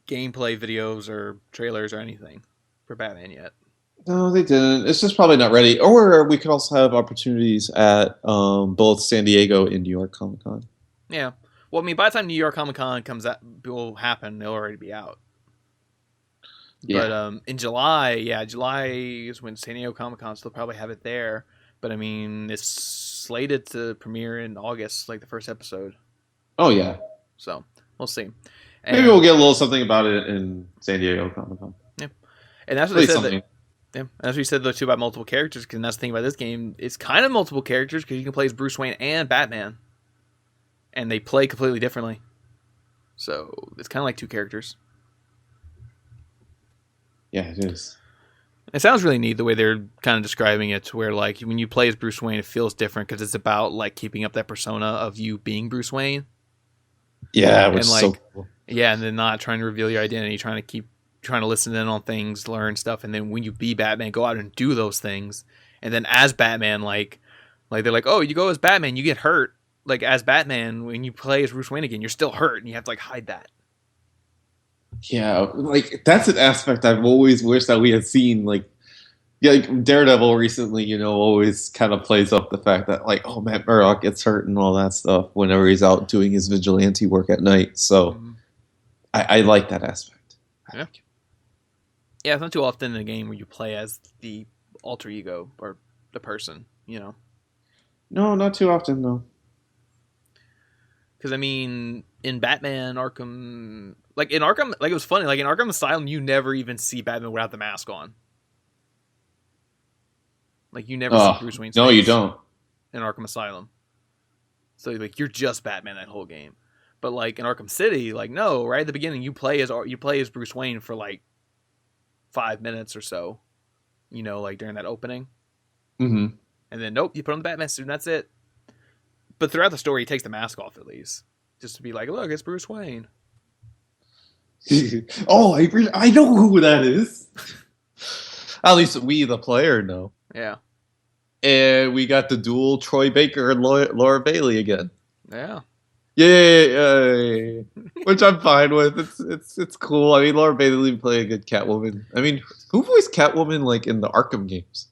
gameplay videos or trailers or anything for Batman yet. No, they didn't. It's just probably not ready. Or we could also have opportunities at both San Diego and New York Comic Con. Yeah. Well, I mean, by the time New York Comic Con will happen, they'll already be out. Yeah. But in July is when San Diego Comic Con, so they'll probably have it there. But I mean, it's slated to premiere in August, like the first episode. Oh yeah. So we'll see. Maybe we'll get a little something about it in San Diego Comic Con. Yeah, and that's what they said. That's what you said though too about multiple characters. Because that's the thing about this game. It's kind of multiple characters because you can play as Bruce Wayne and Batman, and they play completely differently. So it's kind of like two characters. Yeah, it is. It sounds really neat the way they're kind of describing it, to where like when you play as Bruce Wayne, it feels different because it's about like keeping up that persona of you being Bruce Wayne. Yeah, which is like, so cool. Yeah, and then not trying to reveal your identity, trying to listen in on things, learn stuff, and then when you be Batman, go out and do those things. And then as Batman, like they're like, oh, you go as Batman, you get hurt. Like as Batman, when you play as Bruce Wayne again, you're still hurt, and you have to like hide that. Yeah, like that's an aspect I've always wished that we had seen. Like Daredevil recently, always kind of plays up the fact that like, oh, Matt Murdock gets hurt and all that stuff whenever he's out doing his vigilante work at night. So I like that aspect. Yeah. Yeah, it's not too often in a game where you play as the alter ego or the person, No, not too often, no. Because I mean, in Batman Arkham, like it was funny. Like in Arkham Asylum, you never even see Batman without the mask on. Like you never see Bruce Wayne's face. No, you don't. In Arkham Asylum, so like you're just Batman that whole game. But like in Arkham City, like no, right at the beginning you play as Bruce Wayne for like 5 minutes or so, like during that opening. Mm-hmm. And then nope, you put on the Batman suit and that's it. But throughout the story, he takes the mask off at least, just to be like, look, it's Bruce Wayne. Oh, I know who that is. At least we, the player, know. Yeah. And we got the dual Troy Baker and Laura Bailey again. Yeah. Yay! Which I'm fine with. It's cool. I mean, Laura Bailey played a good Catwoman. I mean, who voiced Catwoman like in the Arkham games?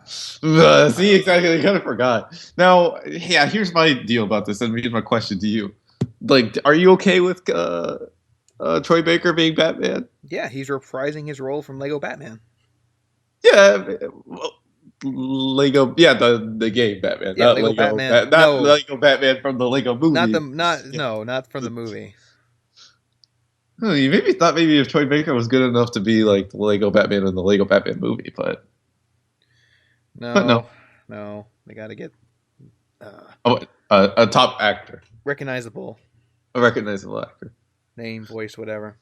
See, exactly. I kind of forgot. Now, yeah, here's my deal about this, and here's my question to you. Like, are you okay with Troy Baker being Batman? Yeah, he's reprising his role from Lego Batman. Yeah, well, Lego. Yeah, the game Batman. Yeah, not Lego Batman. Not Lego Batman from the Lego movie. Not from the movie. You maybe thought maybe if Troy Baker was good enough to be like the Lego Batman in the Lego Batman movie, but no. No, no, they got to get uh, Oh, a top actor, recognizable a recognizable actor. name, voice, whatever.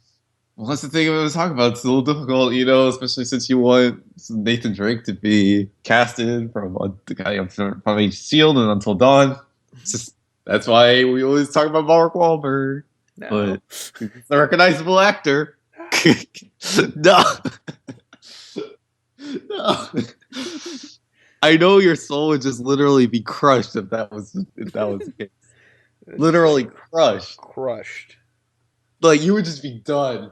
Well, that's the thing I was talking about. It's a little difficult, you know, especially since you want Nathan Drake to be casted from the guy from Shield and Until Dawn. It's just that's why we always talk about Mark Wahlberg, No, but he's a recognizable actor. No, no. I know your soul would just literally be crushed if that was the case. Literally crushed. crushed. Like you would just be done.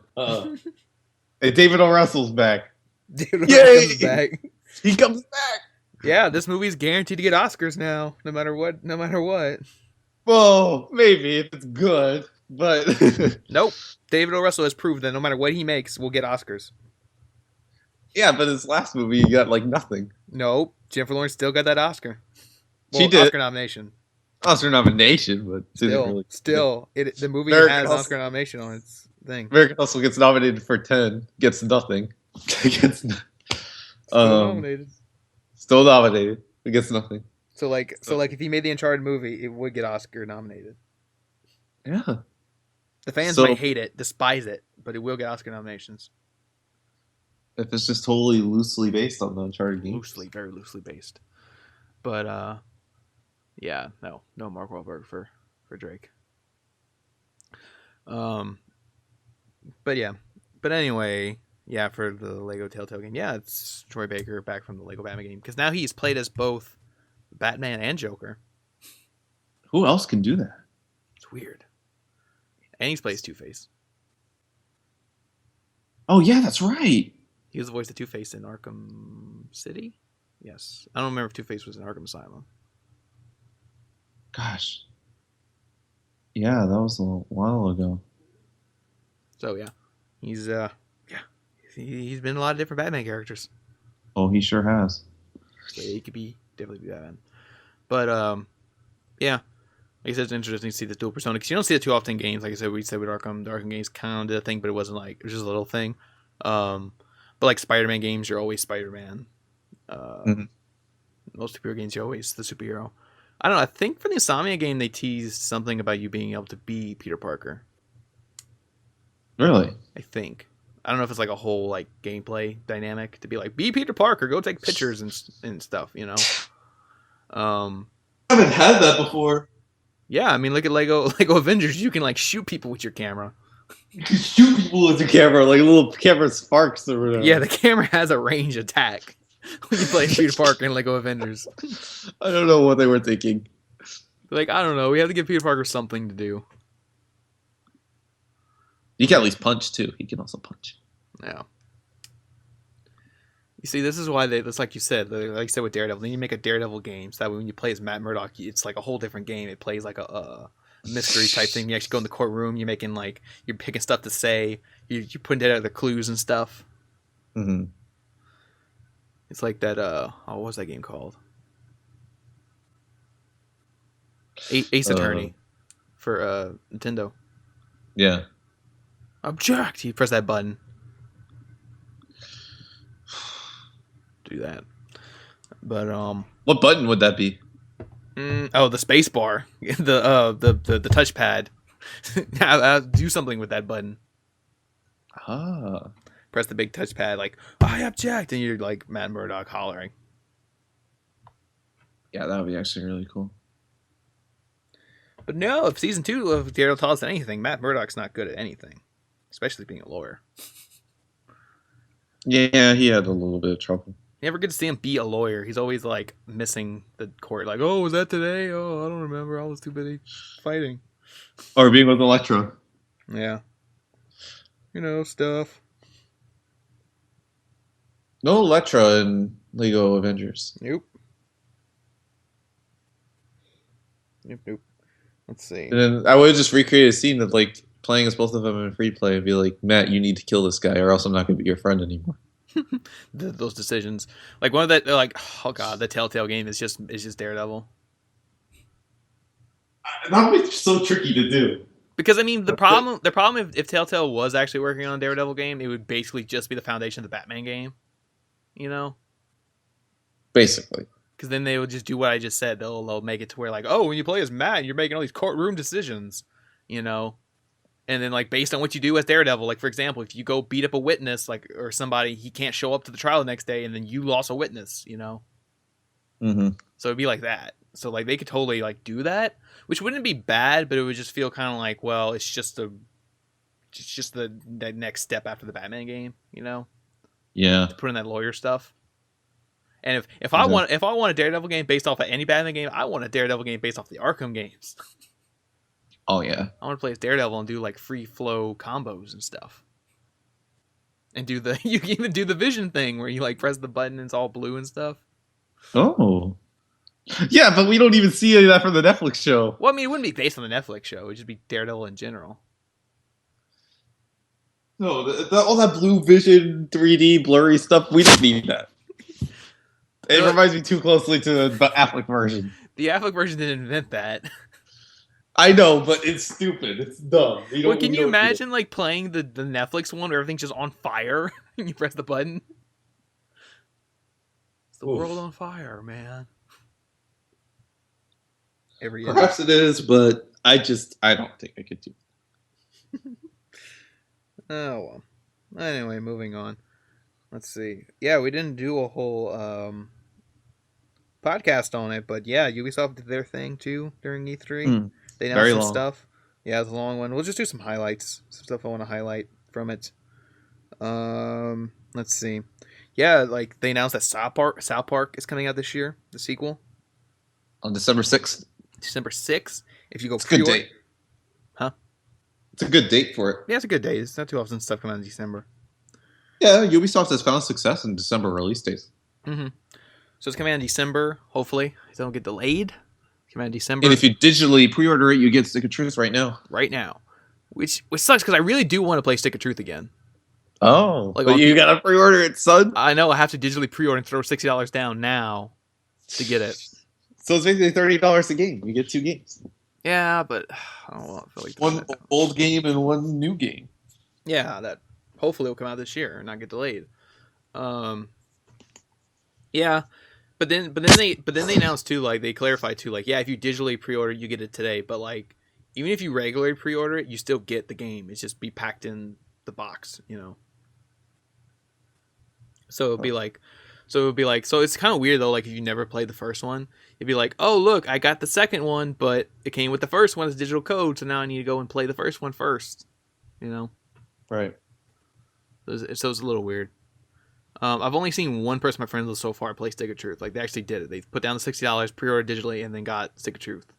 Hey, David O. Russell's back. Dude, Yay! comes back. He comes back. Yeah, this movie's guaranteed to get Oscars now, no matter what. No matter what. Well, maybe if it's good, but Nope. David O. Russell has proved that no matter what he makes, we'll get Oscars. yeah, but his last movie he got like nothing. Nope. Jennifer Lawrence still got that Oscar. Well, She did. Oscar nomination. Oscar nomination, but Still, the movie American has Hustle. Oscar nomination on its thing. American Hustle gets nominated for 10, gets nothing. Gets Still nominated. Still nominated, it gets nothing. So if he made the Uncharted movie, it would get Oscar nominated. Yeah. The fans So- might hate it, despise it, but it will get Oscar nominations. If it's just totally loosely based on the Uncharted game. Loosely, very loosely based. But yeah, no Mark Wahlberg for Drake. But yeah, but anyway, yeah, for the Lego Telltale game, yeah, it's Troy Baker back from the Lego Batman game because now he's played as both Batman and Joker. Who else can do that? It's weird, and he's plays Two-Face. Oh yeah, that's right. He was the voice of Two-Face in Arkham City. Yes, I don't remember if Two-Face was in Arkham Asylum. Gosh. Yeah, that was a while ago. So yeah, he's he's been in a lot of different Batman characters. Oh, he sure has. So he could definitely be Batman. But yeah, like I said, it's interesting to see the dual persona because you don't see it too often in games. Like I said, we said with Arkham, the Arkham games kind of did a thing, but it wasn't like it was just a little thing. But like Spider-Man games, you're always Spider-Man. Most superhero games, you're always the superhero. I don't know. I think for the Insomnia game, they teased something about you being able to be Peter Parker. Really? I think. I don't know if it's like a whole like gameplay dynamic to be like, be Peter Parker, go take pictures and stuff, you know. I haven't had that before. Yeah, I mean, look at Lego Avengers. You can like shoot people with your camera. You can shoot people with your camera, like little camera sparks or whatever. Yeah, the camera has a range attack when you play Peter Parker in Lego Avengers. I don't know what they were thinking. Like, I don't know. We have to give Peter Parker something to do. He can at least punch too. He can also punch. Yeah. You see, this is why that's like you said, like you said with Daredevil. Then you make a Daredevil game, so that way when you play as Matt Murdock, it's like a whole different game. It plays like a mystery type thing. You actually go in the courtroom. You're making like you're picking stuff to say. You're putting together the clues and stuff. Mm-hmm. It's like that. What was that game called? Ace Attorney for Nintendo. Yeah. Object. You press that button. Do that. But What button would that be? the space bar, the touchpad. I'll do something with that button. Ah. Press the big touchpad, like I object, and you're like Matt Murdock hollering. Yeah, that would be actually really cool. But no, if season 2 of Daredevil taught us anything, Matt Murdock's not good at anything, especially being a lawyer. Yeah, he had a little bit of trouble. You never get to see him be a lawyer. He's always like missing the court. Like, oh, was that today? Oh, I don't remember. I was too busy fighting. Or being with Elektra. Yeah. You know, stuff. No Elektra in Lego Avengers. Nope. Nope. Let's see. And then I would have just recreated a scene of like playing as both of them in free play and be like, Matt, you need to kill this guy or else I'm not going to be your friend anymore. Those decisions, like one of that, like oh god, the Telltale game is just Daredevil. That would be so tricky to do. Because I mean, the problem if Telltale was actually working on a Daredevil game, it would basically just be the foundation of the Batman game. You know, Basically. because then they would just do what I just said. They'll make it to where like, oh, when you play as Matt, you're making all these courtroom decisions. You know, and then like based on what you do as Daredevil, like for example, if you go beat up a witness, like or somebody, he can't show up to the trial the next day, and then you lost a witness. You know. Mm-hmm. So it'd be like that. So like they could totally like do that, which wouldn't be bad, but it would just feel kind of like, well, it's just the next step after the Batman game, you know? Yeah. To put in that lawyer stuff. And if I want a Daredevil game based off of any Batman game, I want a Daredevil game based off the Arkham games. Oh yeah. I want to play as Daredevil and do like free flow combos and stuff. And you can even do the vision thing where you like press the button and it's all blue and stuff. Oh. Yeah, but we don't even see any of that from the Netflix show. Well, I mean, it wouldn't be based on the Netflix show. It would just be Daredevil in general. No, all that blue vision, 3D, blurry stuff, we don't need that. It reminds me too closely to the Affleck version. The Affleck version didn't invent that. I know, but it's stupid. It's dumb. Well, can you imagine like playing the Netflix one where everything's just on fire and you press the button? It's the world on fire, man. Perhaps it is, but I don't think I could do it. Oh, well. Anyway, moving on. Let's see. Yeah, we didn't do a whole podcast on it, but yeah, Ubisoft did their thing too during E3. They announced some stuff. Yeah, it's a long one. We'll just do some highlights. Some stuff I want to highlight from it. Let's see. Yeah, like they announced that South Park is coming out this year, the sequel. On December 6th. December 6th. If you go it's a good date. Huh? It's a good date for it. Yeah, it's a good date. It's not too often stuff comes out in December. Yeah, Ubisoft has found success in December release dates. Mm-hmm. So it's coming out in December, hopefully. It don't get delayed. Come out in December. And if you digitally pre-order it, you get Stick of Truth right now. Right now. Which sucks because I really do want to play Stick of Truth again. Oh. Like, but you got to pre-order it, son. I know. I have to digitally pre-order and throw $60 down now to get it. So it's basically $30 a game. You get 2 games. Yeah, but I don't want to feel like one old game and one new game. Yeah, that hopefully will come out this year and not get delayed. Yeah, but then they announced too, like they clarified too, like yeah, if you digitally pre-order, you get it today. But like even if you regularly pre-order it, you still get the game. It's just be packed in the box, you know. So it'd be like. So it's kind of weird though, like if you never played the first one, it'd be like, oh look, I got the second one, but it came with the first one as digital code, so now I need to go and play the first one first, you know? Right. So it's a little weird. I've only seen one person, my friends list so far, play Stick of Truth. Like they actually did it. They put down the $60, pre-ordered digitally, and then got Stick of Truth.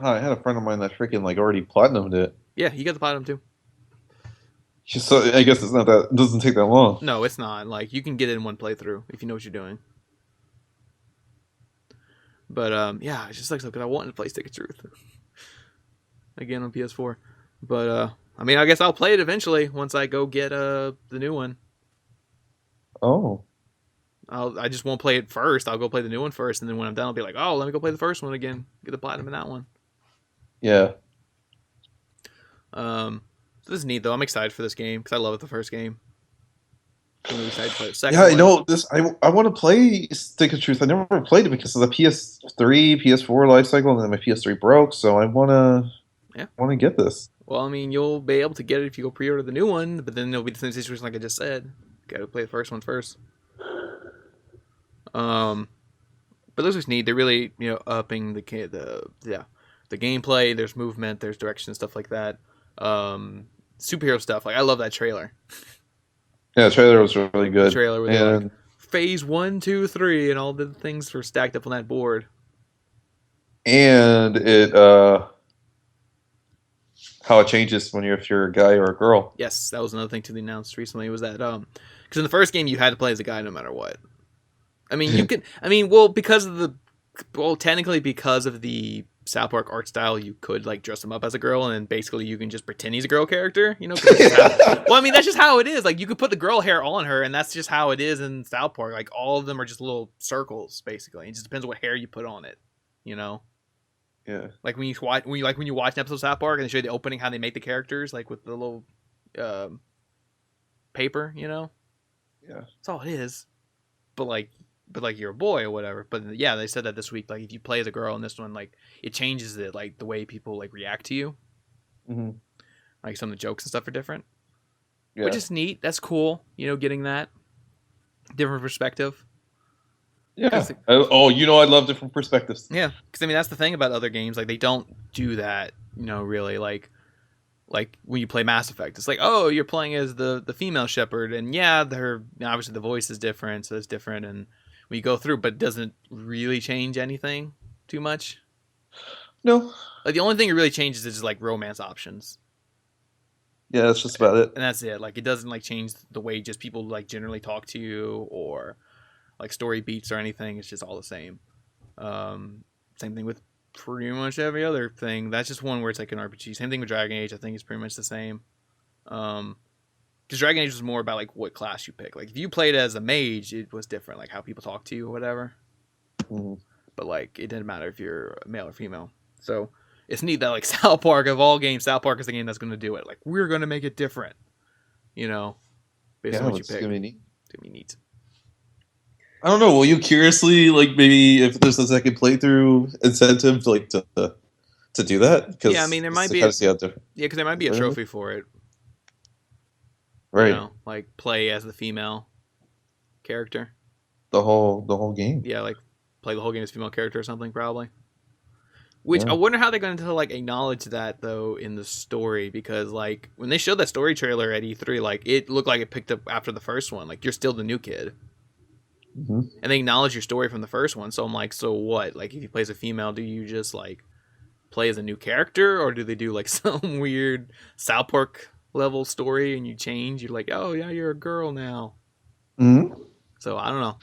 I had a friend of mine that freaking like already platinumed it. Yeah, he got the platinum too. So I guess it's not that. It doesn't take that long. No, it's not. Like you can get it in one playthrough if you know what you're doing. But yeah, it's just like so because I wanted to play Stick of Truth again on PS4. But I mean, I guess I'll play it eventually once I go get the new one. Oh. I just won't play it first. I'll go play the new one first, and then when I'm done, I'll be like, oh, let me go play the first one again. Get the platinum in that one. Yeah. So this is neat though. I'm excited for this game because I love the first game. I'm really excited to play the second one. You know this. I want to play Stick of Truth. I never played it because of the PS3, PS4 life cycle, and then my PS3 broke. So I want to get this. Well, I mean, you'll be able to get it if you go pre-order the new one, but then it'll be the same situation like I just said. Got to play the first one first. But this is neat. They're really upping the gameplay. There's movement. There's direction and stuff like that. Superhero stuff. Like I love that trailer. Yeah, the trailer was really good. The trailer with like, phase 1, 2, 3, and all the things were stacked up on that board. And it how it changes when if you're a guy or a girl. Yes, that was another thing to be announced recently. Was that because in the first game you had to play as a guy no matter what. I mean, you can. I mean, technically because of the South Park art style, you could like dress him up as a girl, and then basically you can just pretend he's a girl character. You know? Well, I mean that's just how it is. Like you could put the girl hair on her, and that's just how it is in South Park. Like all of them are just little circles, basically. It just depends on what hair you put on it. You know. Yeah. Like when you watch an episode of South Park and they show you the opening, how they make the characters, like with the little paper, you know. Yeah. That's all it is. But like you're a boy or whatever. But yeah, they said that this week. Like if you play as a girl in this one, like it changes it, like the way people like react to you. Mm-hmm. Like some of the jokes and stuff are different, Yeah. which is neat. That's cool. You know, getting that different perspective. Yeah. I love different perspectives. Yeah, because I mean that's the thing about other games. Like they don't do that. You know, really like when you play Mass Effect, it's like, oh, you're playing as the female Shepard, and yeah, obviously the voice is different, so it's different, and when you go through, but it doesn't really change anything too much. No. Like the only thing it really changes is like romance options. Yeah, that's just about it. And that's it. Like it doesn't like change the way just people like generally talk to you or like story beats or anything. It's just all the same. Same thing with pretty much every other thing. That's just one where it's like an RPG. Same thing with Dragon Age. I think it's pretty much the same. Because Dragon Age was more about like what class you pick. Like if you played as a mage, it was different, like how people talk to you or whatever. Mm-hmm. But like it didn't matter if you're male or female. So it's neat that like South Park of all games, South Park is the game that's going to do it. Like we're going to make it different, you know, based on what you pick. It's going to be neat. I don't know. Will you curiously like maybe if there's a second playthrough incentive like to do that? Yeah, I mean there might be. Because there might be a trophy for it. Right. You know, like play as the female character. The whole game. Yeah, like play the whole game as female character or something probably. Which I wonder how they're going to like acknowledge that though in the story, because like when they showed that story trailer at E3, like it looked like it picked up after the first one. Like you're still the new kid. Mm-hmm. And they acknowledge your story from the first one. So I'm like, so what? Like if you play as a female, do you just like play as a new character, or do they do like some weird South Park level story and you change? You're like, oh yeah, you're a girl now. Mm-hmm. So I don't know.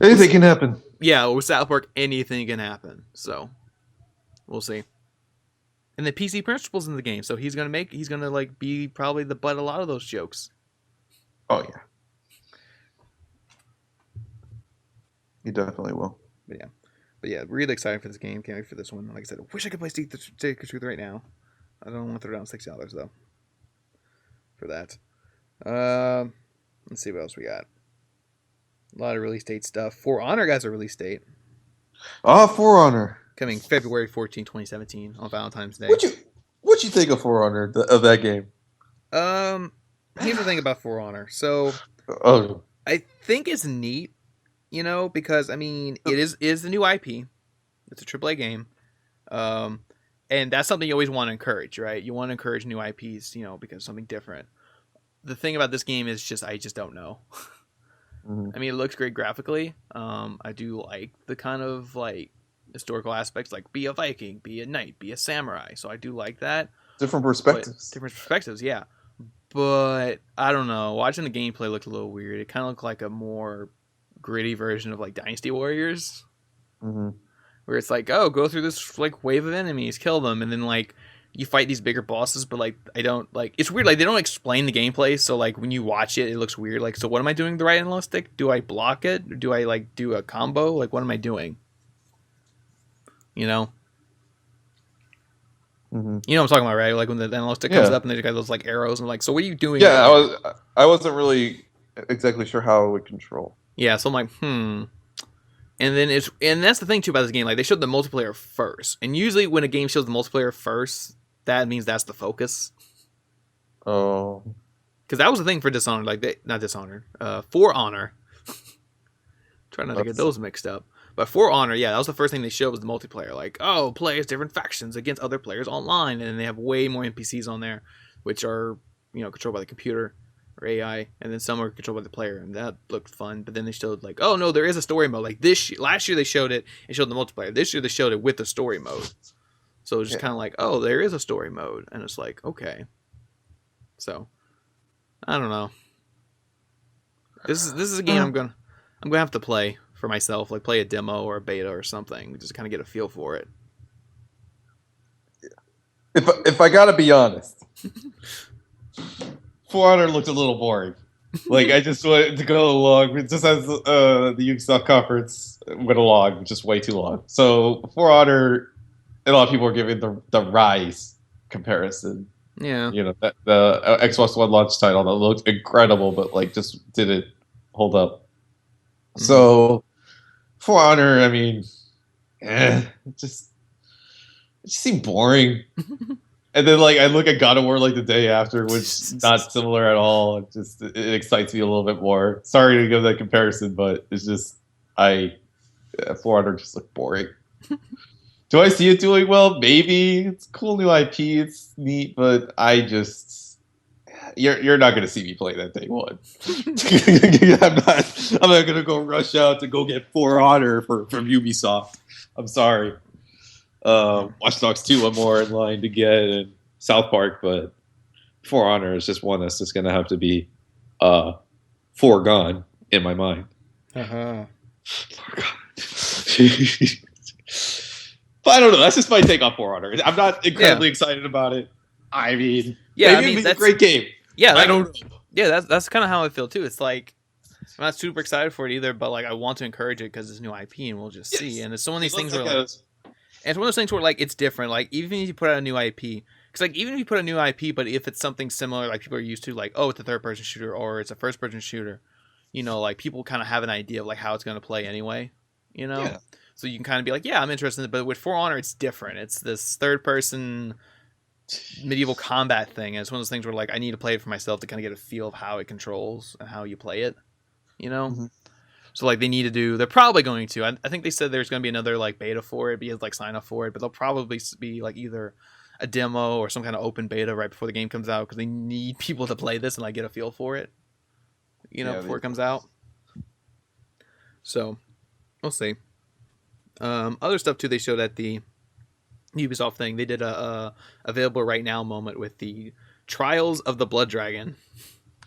Anything can happen. Yeah, with South Park, anything can happen. So we'll see. And the PC Principal's in the game, so he's gonna like be probably the butt of a lot of those jokes. Oh yeah. He definitely will. But yeah, really excited for this game. Can't wait for this one. Like I said, I wish I could play Stick the Truth right now. I don't want to throw down $60 though for that. Let's see what else we got. A lot of release date stuff. For Honor got a release date. For Honor coming February 14, 2017 on Valentine's Day. What'd you think of For Honor of that game? Here's the thing about For Honor. So, I think it's neat. You know, because I mean, it is the new IP. It's a AAA game, and that's something you always want to encourage, right? You want to encourage new IPs, you know, because it's something different. The thing about this game is I just don't know. Mm-hmm. I mean, it looks great graphically. I do like the kind of like historical aspects, like be a Viking, be a knight, be a samurai. So I do like that. Different perspectives, yeah. But I don't know. Watching the gameplay looked a little weird. It kind of looked like a more gritty version of like Dynasty Warriors, where it's like, oh, go through this like wave of enemies, kill them, and then like you fight these bigger bosses. But like I don't like, it's weird, like they don't explain the gameplay, so like when you watch it looks weird. Like, so what am I doing with the right and left stick? Do I block it, or do I like do a combo? Like what am I doing, you know? You know what I'm talking about, right? Like when the analog stick comes up and they got those like arrows, and I'm like, so what are you doing? Yeah, I wasn't really exactly sure how it would control. Yeah, so I'm like, And then that's the thing too about this game. Like they showed the multiplayer first, and usually when a game shows the multiplayer first, that means that's the focus. Oh, because that was the thing for Dishonored. Like not Dishonored, For Honor. Try not to get those mixed up. But For Honor, yeah, that was the first thing they showed was the multiplayer. Like, oh, play as different factions against other players online, and they have way more NPCs on there, which are controlled by the computer. Or AI, and then some are controlled by the player, and that looked fun. But then they showed like, oh no, there is a story mode. Like last year they showed it and showed the multiplayer. This year they showed it with the story mode. So it's just kind of like, oh, there is a story mode, and it's like, okay. So I don't know. This is a game I'm gonna have to play for myself, like play a demo or a beta or something, just kind of get a feel for it. If I gotta be honest. For Honor looked a little boring. Like I just wanted to go along. It just as the Ubisoft conference went along, just way too long. So For Honor a lot of people are giving the Rise comparison. Yeah. You know, that the Xbox One launch title that looked incredible, but like just didn't hold up. So, For Honor, I mean, it just seemed boring. And then like I look at God of War like the day after, which not similar at all. It excites me a little bit more. Sorry to give that comparison, but it's just For Honor just looked boring. Do I see it doing well? Maybe. It's a cool new IP. It's neat, but you're not gonna see me play that day one. I'm not gonna go rush out to go get For Honor from Ubisoft. I'm sorry. Watch Dogs 2 I'm more in line to get, and South Park, but For Honor is just one that's just gonna have to be foregone in my mind. Foregone. But I don't know. That's just my take on For Honor. I'm not incredibly excited about it. I mean, maybe it's a great game. Yeah, I don't know. Yeah, that's kind of how I feel too. It's like I'm not super excited for it either, but like I want to encourage it because it's new IP and we'll just see. And it's one of these things where like, and it's one of those things where like it's different. Like even if you put out a new IP, because like even if you put a new IP, but if it's something similar, like people are used to, like it's a third-person shooter or it's a first-person shooter, like people kind of have an idea of like how it's going to play anyway, Yeah. So you can kind of be like, yeah, I'm interested in it. But with For Honor, it's different. It's this third-person medieval combat thing. And it's one of those things where like I need to play it for myself to kind of get a feel of how it controls and how you play it, So like they're probably going to. I think they said there's going to be another like beta for it, like sign up for it. But they'll probably be like either a demo or some kind of open beta right before the game comes out because they need people to play this and like get a feel for it, before it comes out. So we'll see. Other stuff too they showed at the Ubisoft thing. They did a available right now moment with the Trials of the Blood Dragon.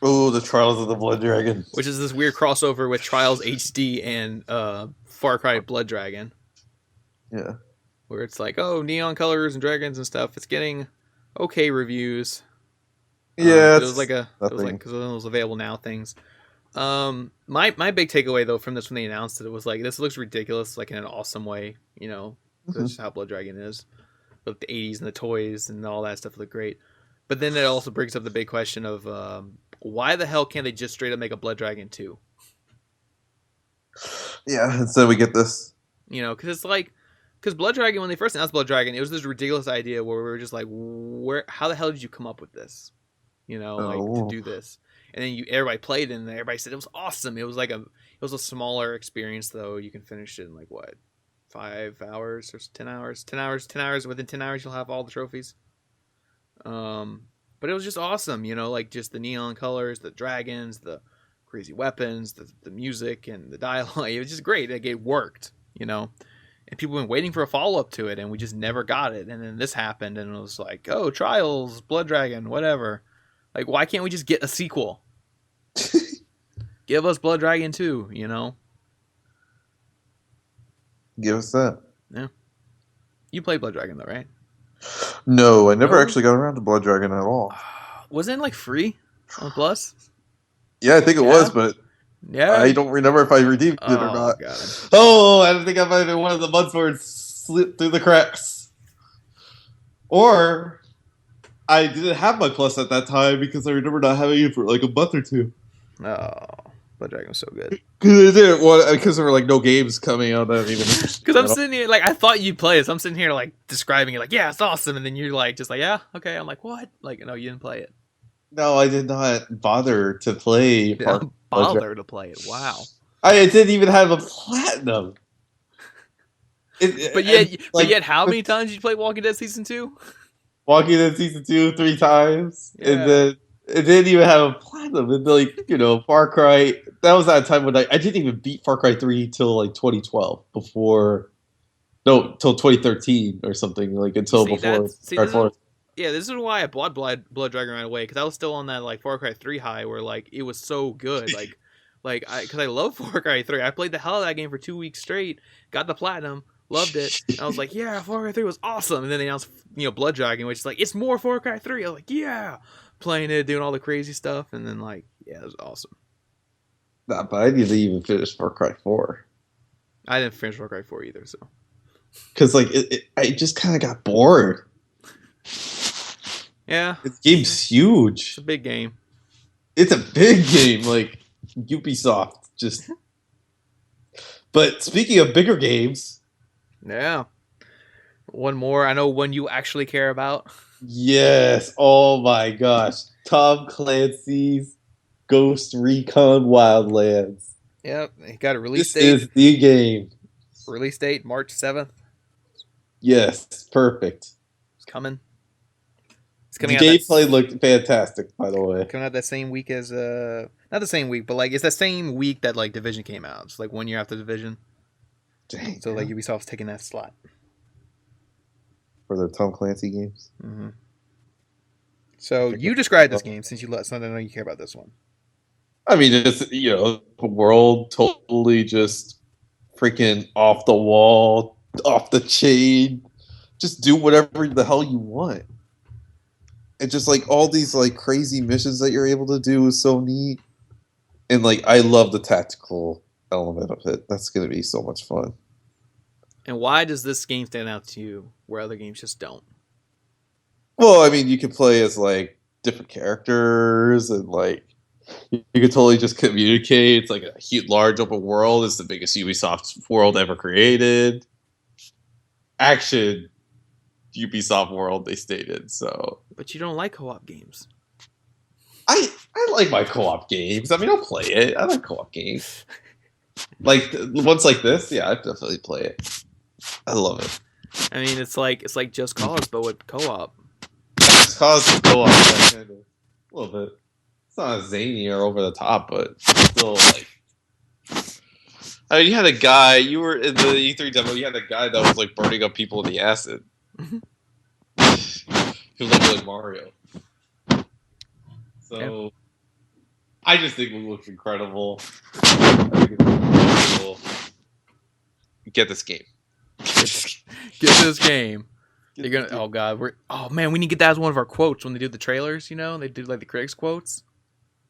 Oh, the Trials of the Blood Dragon, which is this weird crossover with Trials HD and Far Cry Blood Dragon. Yeah, where it's like neon colors and dragons and stuff. It's getting okay reviews. Yeah, it was like because of those available now things. My big takeaway though from this when they announced it was like this looks ridiculous, like in an awesome way. That's just how Blood Dragon is. But the 80s and the toys and all that stuff look great. But then it also brings up the big question of why the hell can't they just straight up make a Blood Dragon 2? Yeah, instead we get this. Because it's like, because Blood Dragon, when they first announced Blood Dragon, it was this ridiculous idea where we were just like, how the hell did you come up with this? To do this. And then everybody played it and everybody said it was awesome. It was a smaller experience though. You can finish it in like what? 5 hours or 10 hours? 10 hours. Within 10 hours, you'll have all the trophies. But it was just awesome, like just the neon colors, the dragons, the crazy weapons, the music, and the dialogue. It was just great. Like, it worked, and people have been waiting for a follow-up to it, and we just never got it. And then this happened, and it was like, Trials, Blood Dragon, whatever. Like, why can't we just get a sequel? Give us Blood Dragon 2, Give us that. Yeah. You played Blood Dragon, though, right? No, I never actually got around to Blood Dragon at all. Wasn't it like free on Plus? Yeah, I think it was, but I don't remember if I redeemed it or not. God. I don't think I might have been one of the months where it slipped through the cracks. Or I didn't have my Plus at that time because I remember not having it for like a month or two. Oh, Blood Dragon was so good. Because there were like no games coming out that even. Because I'm sitting here like I thought you'd play it. So I'm sitting here like describing it like, yeah, it's awesome, and then you're like just like, yeah, okay. I'm like, what? Like, no, you didn't play it. No, I did not bother to play. Bother to play it. Wow. I didn't even have a platinum. But yet, how many times did you play Walking Dead Season 2? Walking Dead Season 2 3 times, and then it didn't even have a platinum. And like Far Cry. That was that time when I didn't even beat Far Cry 3 till like 2012. Till 2013 or something. Like until before. This is why I bought Blood Dragon right away, because I was still on that like Far Cry 3 high where like it was so good, because I love Far Cry 3. I played the hell out of that game for 2 weeks straight, got the platinum, loved it. And I was like, yeah, Far Cry 3 was awesome. And then they announced Blood Dragon, which is like, it's more Far Cry 3. I was like, yeah, playing it, doing all the crazy stuff, and then like, yeah, it was awesome. Nah, but I didn't even finish Far Cry 4. I didn't finish Far Cry 4 either, so because like I just kind of got bored. Yeah, This game's it's a huge. big game. It's a big game, like Ubisoft. Just, but speaking of bigger games, Yeah. One more. I know one you actually care about. yes. Oh my gosh, Tom Clancy's Ghost Recon Wildlands. Yep, it got a release This date. is the game. Release date March 7th. Yes, perfect. It's coming. It's The coming out that gameplay looked fantastic, by the way. coming out that same week as not the same week, but like it's the same week that like Division came out. It's like 1 year after Division. Dang, So like man. Ubisoft's taking that slot. For the Tom Clancy games. Mm-hmm. So you describe this game since you let something know you care about this one. I mean, it's the world totally just freaking off the wall, off the chain. Just do whatever the hell you want. And just like all these like crazy missions that you're able to do is so neat. And like I love the tactical element of it. That's gonna be so much fun. And why does this game stand out to you where other games just don't? Well, I mean, you can play as like different characters and like you could totally just communicate. It's like a huge, large open world. It's the biggest Ubisoft world ever created. Action Ubisoft world, they stated. So But you don't like co-op games. I like my co-op games. I mean, I'll play it. I like co-op games. Like ones like this, yeah, I definitely play it. I love it. I mean, it's like Just Cause, but with co-op. It's caused co-op that kind of a little bit. It's not as zany or over the top, but still like. I mean, you had a guy. You were in the E3 demo. You had a guy that was like burning up people in the acid. He looked like Mario. So, yep. I just think it looks incredible. I think it's incredible. Get this game. Get this game. You're gonna. Oh god. Oh man. We need to get that as one of our quotes when they do the trailers. You know, they do like the critics quotes.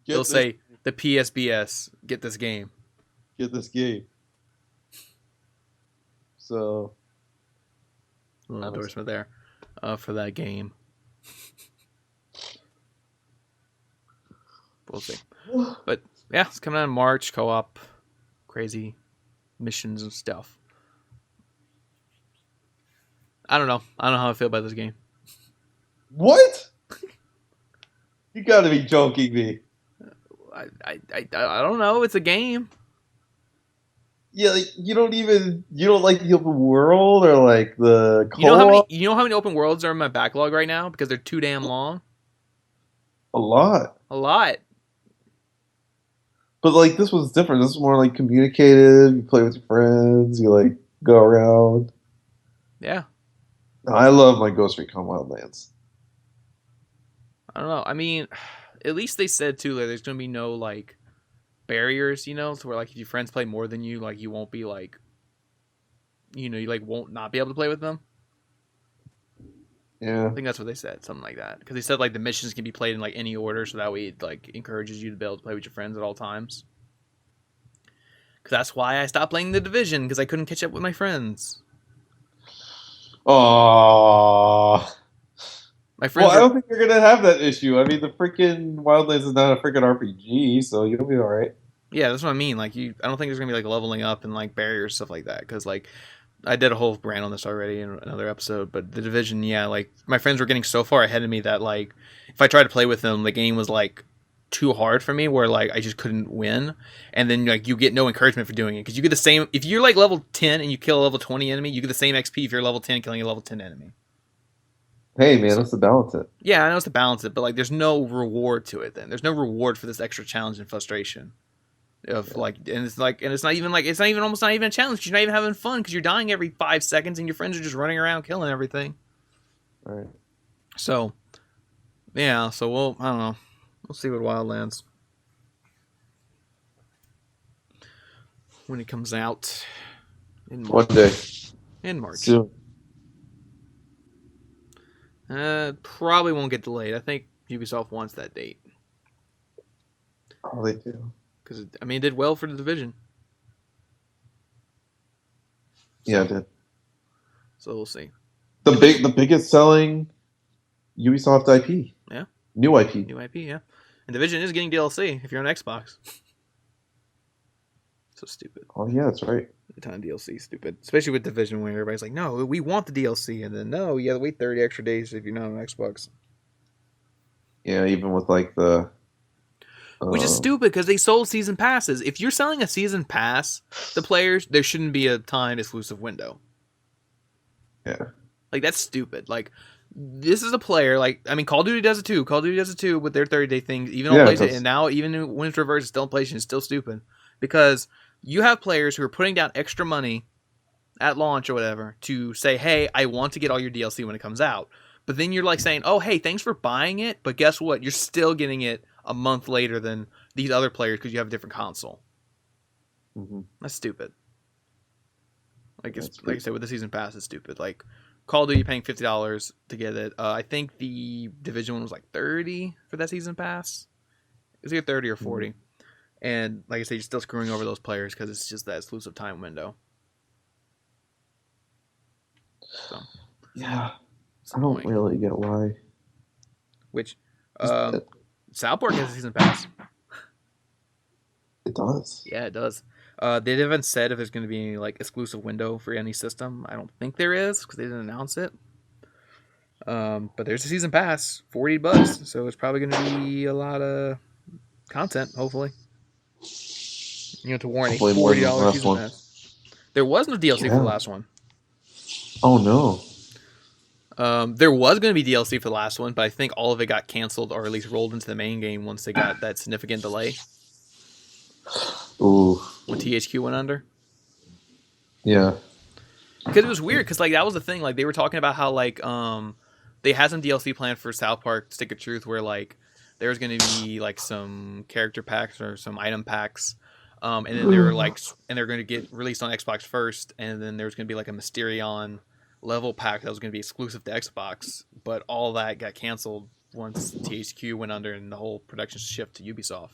They'll say the PSBS. Get this game. Get this game. So, endorsement there for that game. We'll see. But yeah, it's coming out in March. Co-op, crazy missions and stuff. I don't know. I don't know how I feel about this game. What? You got to be joking me. I don't know. It's a game. Yeah, like, you don't like the open world or like the co-op? You know how many open worlds are in my backlog right now because they're too damn long? A lot. A lot. But like this was different. This was more like communicative. You play with your friends. You like go around. Yeah. I love my Ghost Recon Wildlands. I don't know. I mean, at least they said too that there's gonna be no like barriers, you know, to where like if your friends play more than you, like you won't be like, you know, you like won't not be able to play with them. Yeah, I think that's what they said, something like that. Because they said like the missions can be played in like any order, so that way it like encourages you to be able to play with your friends at all times. Because that's why I stopped playing the Division because I couldn't catch up with my friends. Oh. My friends. Well, I don't think you're gonna have that issue. I mean, the freaking Wildlands is not a freaking RPG, so you'll be all right. Yeah, that's what I mean. Like I don't think there's gonna be like leveling up and like barriers stuff like that. Because like I did a whole rant on this already in another episode. But the Division, yeah, like my friends were getting so far ahead of me that like if I tried to play with them, the game was like too hard for me. Where like I just couldn't win. And then like you get no encouragement for doing it because you get the same if you're like level 10 and you kill a level 20 enemy, you get the same XP if you're level 10 killing a level 10 enemy. Hey man, that's to balance it. Yeah, I know it's to balance it, but like, there's no reward to it. Then there's no reward for this extra challenge and frustration of like, and it's not even almost not even a challenge. You're not even having fun because you're dying every 5 seconds and your friends are just running around killing everything. All right. So, yeah. So I don't know. We'll see what Wildlands when it comes out in March. 1 day In March. soon. Probably won't get delayed. I think Ubisoft wants that date. Oh, they do. Because I mean, it did well for the Division. Yeah, it did. So we'll see. The biggest selling Ubisoft IP. Yeah. New IP. New IP, yeah. And Division is getting DLC if you're on Xbox. So stupid. Oh yeah, that's right. A ton of DLC, stupid. Especially with Division, where everybody's like, "No, we want the DLC," and then no, you have to wait 30 extra days if you're not on Xbox. Yeah, even with like the. Which is stupid because they sold season passes. If you're selling a season pass to players, there shouldn't be a timed exclusive window. Yeah. Like, that's stupid. Like, this is a player, like, I mean, Call of Duty does it too. Call of Duty does it too with their 30-day things. Even on PlayStation, and now even when it's reversed, it's still on PlayStation, it's still stupid. Because you have players who are putting down extra money at launch or whatever to say, hey, I want to get all your DLC when it comes out. But then you're like saying, oh, hey, thanks for buying it, but guess what? You're still getting it a month later than these other players because you have a different console. Mm-hmm. That's stupid. Like I said, with the season pass, it's stupid. Like, Call of Duty paying $50 to get it. I think the Division one was like $30 for that season pass. It was either 30 or 40. Mm-hmm. And like I said, you're still screwing over those players because it's just that exclusive time window. So, yeah, I don't really get why. Which South Park has a season pass. It does. Yeah, it does. They haven't said if there's going to be any like exclusive window for any system. I don't think there is because they didn't announce it. But there's a season pass, $40, so it's probably going to be a lot of content. Hopefully, to warrant a $40 season pass. There was no DLC for the last one. Oh no. There was going to be DLC for the last one, but I think all of it got canceled or at least rolled into the main game once they got that significant delay. Ooh. When THQ went under. Yeah. Because it was weird, because like that was the thing. Like they were talking about how like they had some DLC planned for South Park Stick of Truth, where like there was going to be like some character packs or some item packs, and then they were like, and they're going to get released on Xbox first, and then there was going to be like a Mysterion level pack that was going to be exclusive to Xbox, but all that got canceled once THQ went under and the whole production shift to Ubisoft.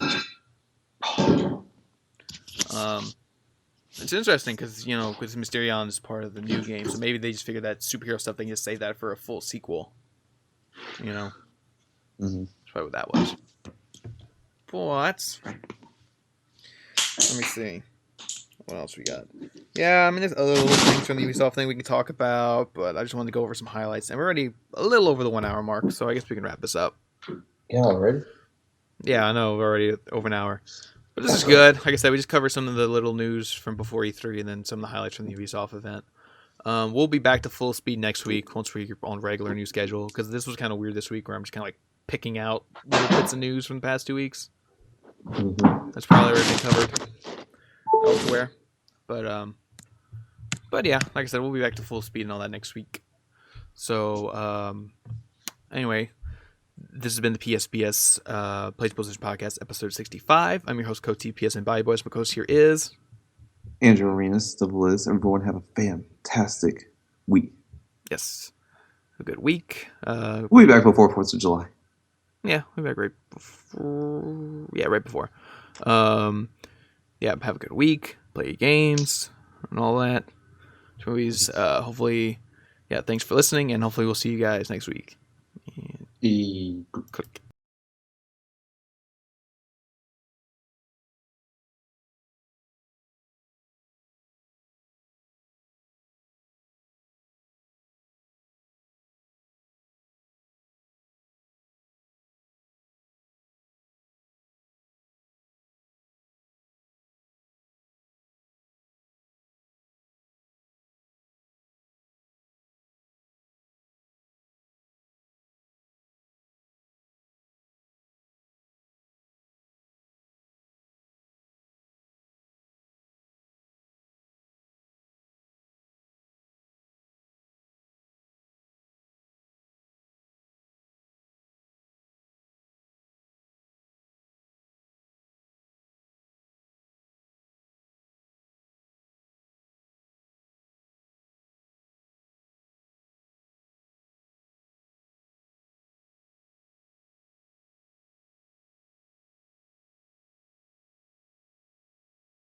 It's interesting because because Mysterion is part of the new game, so maybe they just figured that superhero stuff they can just save that for a full sequel. Mm-hmm. That's probably what that was. But let me see what else we got. Yeah, I mean there's other little things from the Ubisoft thing we can talk about, but I just wanted to go over some highlights, and we're already a little over the 1 hour mark, so I guess we can wrap this up. Yeah, already. Yeah, I know we're already over an hour. But this is good. Like I said, we just covered some of the little news from before E3 and then some of the highlights from the Ubisoft event. We'll be back to full speed next week once we're on regular news schedule, because this was kind of weird this week where I'm just kind of like picking out little bits of news from the past 2 weeks. Mm-hmm. That's probably already been covered elsewhere. But yeah, like I said, we'll be back to full speed and all that next week. So anyway, this has been the PSBS PlayStation Podcast, episode 65. I'm your host, Coach TPS and Body Boys. My host here is Andrew Arenas, the Liz. Everyone have a fantastic week. Yes, a good week. We'll be back before 4th of July. Yeah, we'll be back right before. Yeah, right before. Yeah, have a good week. Play your games and all that. Movies. Hopefully, yeah. Thanks for listening, and hopefully we'll see you guys next week. Click.